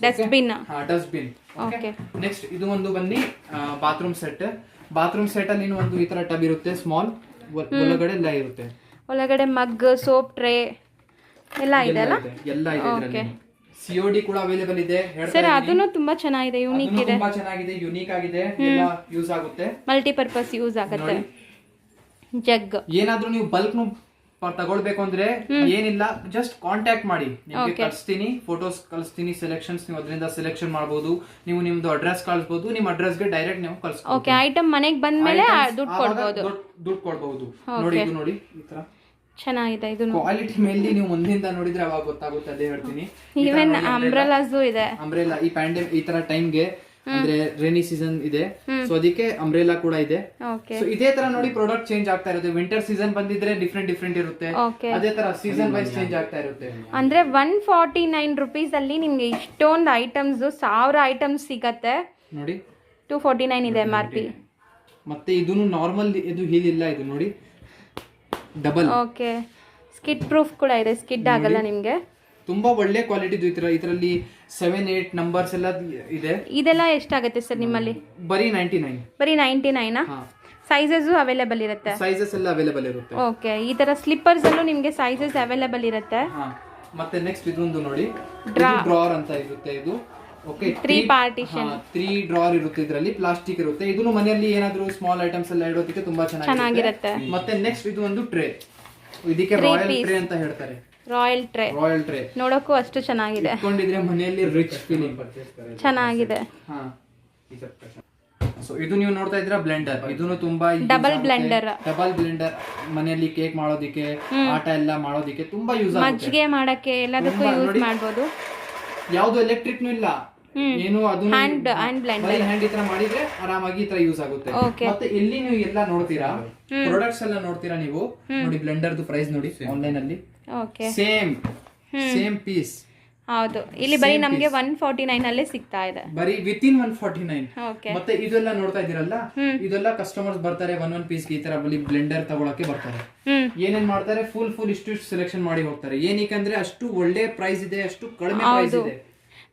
ಡಸ್ಟ್ಬಿನ್. ಡಸ್ಟ್ಬಿನ್. ಓಕೆ, ನೆಕ್ಸ್ಟ್ ಇದು ಒಂದು ಬನ್ನಿ ಬಾತ್ರೂಮ್ ಸೆಟ್ ಅಲ್ಲಿ ಒಂದು ಈ ತರ ಟಬ್ ಇರುತ್ತೆ, ಸ್ಮಾಲ್. ಒಳಗಡೆ ಎಲ್ಲ ಇರುತ್ತೆ, ಒಳಗಡೆ ಮಗ್, ಸೋಪ್ ಟ್ರೇ ಎಲ್ಲ ಇದೆ ಅಲ್ಲ, ಎಲ್ಲ ಇದೆ ಇದರಲ್ಲಿ. COD ಕೂಡ ಅವೈಲೇಬಲ್ ಇದೆ ಸರ್. ಅದನ್ನು ತುಂಬಾ ಚೆನ್ನಾಗಿದೆ, ಯೂನಿಕ್ ಇದೆ, ತುಂಬಾ ಚೆನ್ನಾಗಿದೆ, ಯೂನಿಕ್ ಆಗಿದೆ, ಎಲ್ಲ ಯೂಸ್ ಆಗುತ್ತೆ, ಮಲ್ಟಿಪರ್ಪಸ್ ಯೂಸ್ ಆಗುತ್ತೆ. ಜಗ್ ಏನಾದ್ರೂ ನೀವು ಬಲ್ಕ್ ತಗೊಳ್ಬೇಕು ಅಂದ್ರೆ ಏನಿಲ್ಲ, ಜಸ್ಟ್ ಕಾಂಟ್ಯಾಕ್ಟ್ ಮಾಡಿ, ನಿಮ್ಗೆ ಕಳಿಸ್ತೀನಿ, ಫೋಟೋಸ್ ಕಳಿಸ್ತೀನಿ, ಸೆಲೆಕ್ಷನ್ಸ್ ನೀವು ಅದರಿಂದ ಸೆಲೆಕ್ಷನ್ ಮಾಡಬಹುದು. ನೀವು ನಿಮ್ದು ಅಡ್ರೆಸ್ ಕಳಿಸಬಹುದು, ನಿಮ್ಮ ಅಡ್ರೆಸ್ಗೆ ಡೈರೆಕ್ಟ್ ನೀವು ಕಳಿಸಬಹುದು. ಓಕೆ, ಐಟಮ್ ಮನೆಗೆ ಬಂದ್ಮೇಲೆ ದುಡ್ಡು ಕೊಡಬಹುದು. ನೋಡಿ ಇದು ನೋಡಿ, ಈ ತರ ಚೆನ್ನಾಗಿದೆ. ಇದು ಕ್ವಾಲಿಟಿ ಮೇಲೆ ನೀವು ಮುಂದಿಂದ ನೋಡಿದ್ರೆ ಅವಾಗ ಗೊತ್ತಾಗುತ್ತೆ, ಅದೇ ಹೇಳ್ತೀನಿ. ಈವನ್ ಅಂಬ್ರೆಲಾಸ್ ಇದೆ. ಅಂಬ್ರೆಲಾ ಈ ಪ್ಯಾಂಡೆಮಿಕ್ ಈ ತರ ಟೈಮ್ಗೆ ಅಂದ್ರೆ ರೇನಿ ಸೀಸನ್ ಇದೆ, ಸೊ ಅದಕ್ಕೆ ಅಂಬ್ರೆಲಾ ಕೂಡ ಇದೆ. ಸೊ ಇದೇ ತರ ನೋಡಿ ಪ್ರಾಡಕ್ಟ್ ಚೇಂಜ್ ಆಗ್ತಾ ಇರುತ್ತೆ. ವಿಂಟರ್ ಸೀಸನ್ ಬಂದಿದ್ರೆ ಡಿಫ್ರೆಂಟ್ ಇರುತ್ತೆ, ಅದೇ ತರ ಸೀಸನ್ ವೈಸ್ ಚೇಂಜ್ ಆಗ್ತಾ ಇರುತ್ತೆ. ಅಂದ್ರೆ 149 rupees ಅಲ್ಲಿ ನಿಮ್ಗೆ ಇಷ್ಟೊಂದು ಐಟಮ್ಸ್, 1000 ಐಟಮ್ಸ್ ಸಿಗತ್ತೆ ನೋಡಿ. 249 ಇದೆ MRP. ಮತ್ತೆ ಇದನ್ನು ನಾರ್ಮಲ್, ಇದು ಹೀಲ್ ಇಲ್ಲ, ಇದು ನೋಡಿ ಡಬಲ್. ಓಕೆ, ಸ್ಕಿಡ್ ಪ್ರೂಫ್ ಕೂಡ ಇದೆ, ಸ್ಕಿಡ್ ಆಗಲ್ಲ ನಿಮ್ಗೆ. ತುಂಬಾ ಒಳ್ಳೆ ಕ್ವಾಲಿಟಿ ಇದರಲ್ಲಿ 7-8 ನಂಬರ್ಸ್ ಎಲ್ಲ ಇದೆ. ಇದೆಲ್ಲ ಎಷ್ಟಾಗುತ್ತೆ ಸರ್ ನಿಮ್ಮಲ್ಲಿ? ಬರೀ 99. ಬರೀ 99. ಸೈಜಸ್ ಅವೈಲೇಬಲ್ ಇರುತ್ತೆ, ಸೈಜಸ್ ಎಲ್ಲ ಅವೈಲೇಬಲ್ ಇರುತ್ತೆ. ಓಕೆ, ಈ ತರ ಸ್ಲಿಪ್ಪರ್ಸ್ ಅಲ್ಲೂ ನಿಮ್ಗೆ ಸೈಜಸ್ ಅವೈಲೇಬಲ್ ಇರುತ್ತೆ. ಮತ್ತೆ ನೆಕ್ಸ್ಟ್ ಇದೊಂದು ನೋಡಿ, ಡ್ರಾವರ್ ಅಂತ ಇರುತ್ತೆ. ಇದು ಓಕೆ, 3 ಪಾರ್ಟಿಷನ್, 3 ಡ್ರಾವರ್ ಇರುತ್ತೆ, ಇದರಲ್ಲಿ ಪ್ಲಾಸ್ಟಿಕ್ ಇರುತ್ತೆ. ಇದನ್ನು ಮನೆಯಲ್ಲಿ ಏನಾದ್ರೂ ಸ್ಮಾಲ್ ಐಟಮ್ಸ್ ಎಲ್ಲ ಇಡೋದಕ್ಕೆ ತುಂಬಾ ಚೆನ್ನಾಗಿರುತ್ತೆ. ಮತ್ತೆ ನೆಕ್ಸ್ಟ್ ಇದು ಒಂದು ಟ್ರೇ, ಇದಕ್ಕೆ ರಾಯಲ್ ಟ್ರೇ ಅಂತ ಹೇಳ್ತಾರೆ. ರಾಯಲ್ ಟ್ರೇ ರಾಯಲ್ ಟ್ರೇ ನೋಡೋಕ್ಕೂ ಅಷ್ಟು ಚೆನ್ನಾಗಿದೆ, ಇಟ್ಕೊಂಡಿದ್ರೆ ಮನೆಯಲ್ಲಿ ರಿಚ್ ಫೀಲಿಂಗ್. ಚೆನ್ನಾಗಿದೆ. ಹಾ ಸೊ ಇದು ನೀವು ನೋಡ್ತಾ ಇದ್ದೀರಾ ಬ್ಲೆಂಡರ್, ಇದನ್ನು ತುಂಬಾ ಡಬಲ್ ಬ್ಲೆಂಡರ್ ಮನೆಯಲ್ಲಿ ಕೇಕ್ ಮಾಡೋದಿಕ್ಕೆ, ಆಟ ಎಲ್ಲ ಮಾಡೋದಿಕ್ಕೆ ತುಂಬಾ ಯೂಸ್ ಆಗುತ್ತೆ. ಮಜ್ಜಿಗೆ ಮಾಡಕ್ಕೆ ಎಲ್ಲದಕ್ಕೂ ಯೂಸ್ ಮಾಡಬಹುದು. ಯಾವ್ದು ಎಲೆಕ್ಟ್ರಿಕ್ ಇಲ್ಲ ಏನು, ಅದು ಹ್ಯಾಂಡ್ ಬ್ಲೆಂಡರ್, ಹ್ಯಾಂಡ್ ಈ ತರ ಮಾಡಿದ್ರೆ ಆರಾಮಾಗಿ ಈ ತರ ಯೂಸ್ ಆಗುತ್ತೆ. ಮತ್ತೆ ಇಲ್ಲಿ ನೀವು ಎಲ್ಲ ನೋಡ್ತೀರಾ ಪ್ರಾಡಕ್ಟ್ಸ್ ಎಲ್ಲ ನೋಡ್ತೀರಾ ನೀವು ನೋಡಿ, ಬ್ಲೆಂಡರ್ ಪ್ರೈಸ್ ನೋಡಿ ಆನ್ಲೈನ್ ಅಲ್ಲಿ ಸೇಮ್ ಪೀಸ್. ಹೌದು, ಇಲ್ಲಿ ಬರೀ ನಮಗೆ 149 ಅಲ್ಲೇ ಸಿಗ್ತಾ ಇದೆ, ಬರೀ ವಿತಿನ್ 149. ಮತ್ತೆ ಇದೆಲ್ಲ ನೋಡ್ತಾ ಇದೀರಲ್ಲ, ಇದೆಲ್ಲ ಕಸ್ಟಮರ್ಸ್ ಬರ್ತಾರೆ ಒಂದ್ ಪೀಸ್ ಈ ತರ ಬಲಿ ಬ್ಲೆಂಡರ್ ತಗೊಳಕ್ಕೆ ಬರ್ತಾರೆ. ಏನೇನ್ ಮಾಡ್ತಾರೆ, ಫುಲ್ ಇಷ್ಟು ಸೆಲೆಕ್ಷನ್ ಮಾಡಿ ಹೋಗ್ತಾರೆ. ಏನಕ್ಕೆ ಅಷ್ಟು ಒಳ್ಳೆ ಪ್ರೈಸ್ ಇದೆ, ಅಷ್ಟು ಕಡಿಮೆ ಪ್ರೈಸ್ ಇದೆ.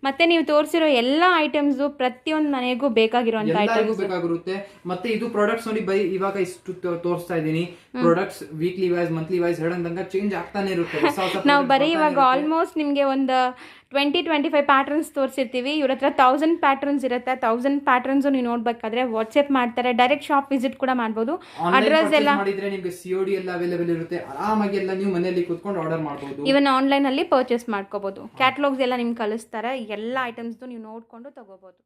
ಮತ್ತೆ ನೀವು ತೋರಿಸಿರೋ ಎಲ್ಲಾ ಐಟಮ್ಸ್ ಪ್ರತಿಯೊಂದು ಮನೆಗೂ ಬೇಕಾಗಿರುವಂತ ಬೇಕಾಗಿರುತ್ತೆ. ಮತ್ತೆ ಇದು ಪ್ರಾಡಕ್ಟ್ಸ್ ನೋಡಿ, ಬೈ ಇವಾಗ ಇಷ್ಟು ತೋರಿಸ್ತಾ ಇದೀನಿ. Products weekly wise monthly wise ಹೇಳಂದಂಗ ಚೇಂಜ್ ಆಗ್ತಾನೆ ಇರುತ್ತೆ. ನಾವು ಬರೀ ಇವಾಗ ಆಲ್ಮೋಸ್ಟ್ ನಿಮ್ಗೆ ಒಂದು 20-25 ಪ್ಯಾಟರ್ನ್ಸ್ ತೋರಿಸಿರ್ತೀವಿ. ಇವ್ರ ಹತ್ರ 1000 ಪ್ಯಾಟರ್ನ್ಸ್ ಇರುತ್ತೆ. 1000 ಪ್ಯಾಟರ್ನ್ಸ್ ನೀವು ನೋಡ್ಬೇಕಾದ್ರೆ ವಾಟ್ಸ್ಆಪ್ ಮಾಡ್ತಾರೆ, ಡೈರೆಕ್ಟ್ ಶಾಪ್ ವಿಸಿಟ್ ಕೂಡ ಮಾಡಬಹುದು. ಅಡ್ರೆಸ್ ಎಲ್ಲ ಮಾಡಿದ್ರೆ ನಿಮಗೆ COD ಎಲ್ಲ ಅವೈಲೇಬಲ್ ಇರುತ್ತೆ. ಆರಾಮಾಗಿ ಎಲ್ಲ ನೀವು ಮನೆಯಲ್ಲಿ ಕೂತ್ಕೊಂಡು ಆರ್ಡರ್ ಮಾಡಬಹುದು. ಇವನ್ ಆನ್ಲೈನ್ ಅಲ್ಲಿ ಪರ್ಚೇಸ್ ಮಾಡ್ಕೋಬಹುದು. ಕ್ಯಾಟಲಾಗ್ಸ್ ಎಲ್ಲ ನಿಮ್ಗೆ ಕಳಿಸ್ತಾರೆ, ಎಲ್ಲ ಐಟಮ್ಸ್ ನೀವು ನೋಡ್ಕೊಂಡು ತಗೋಬಹುದು.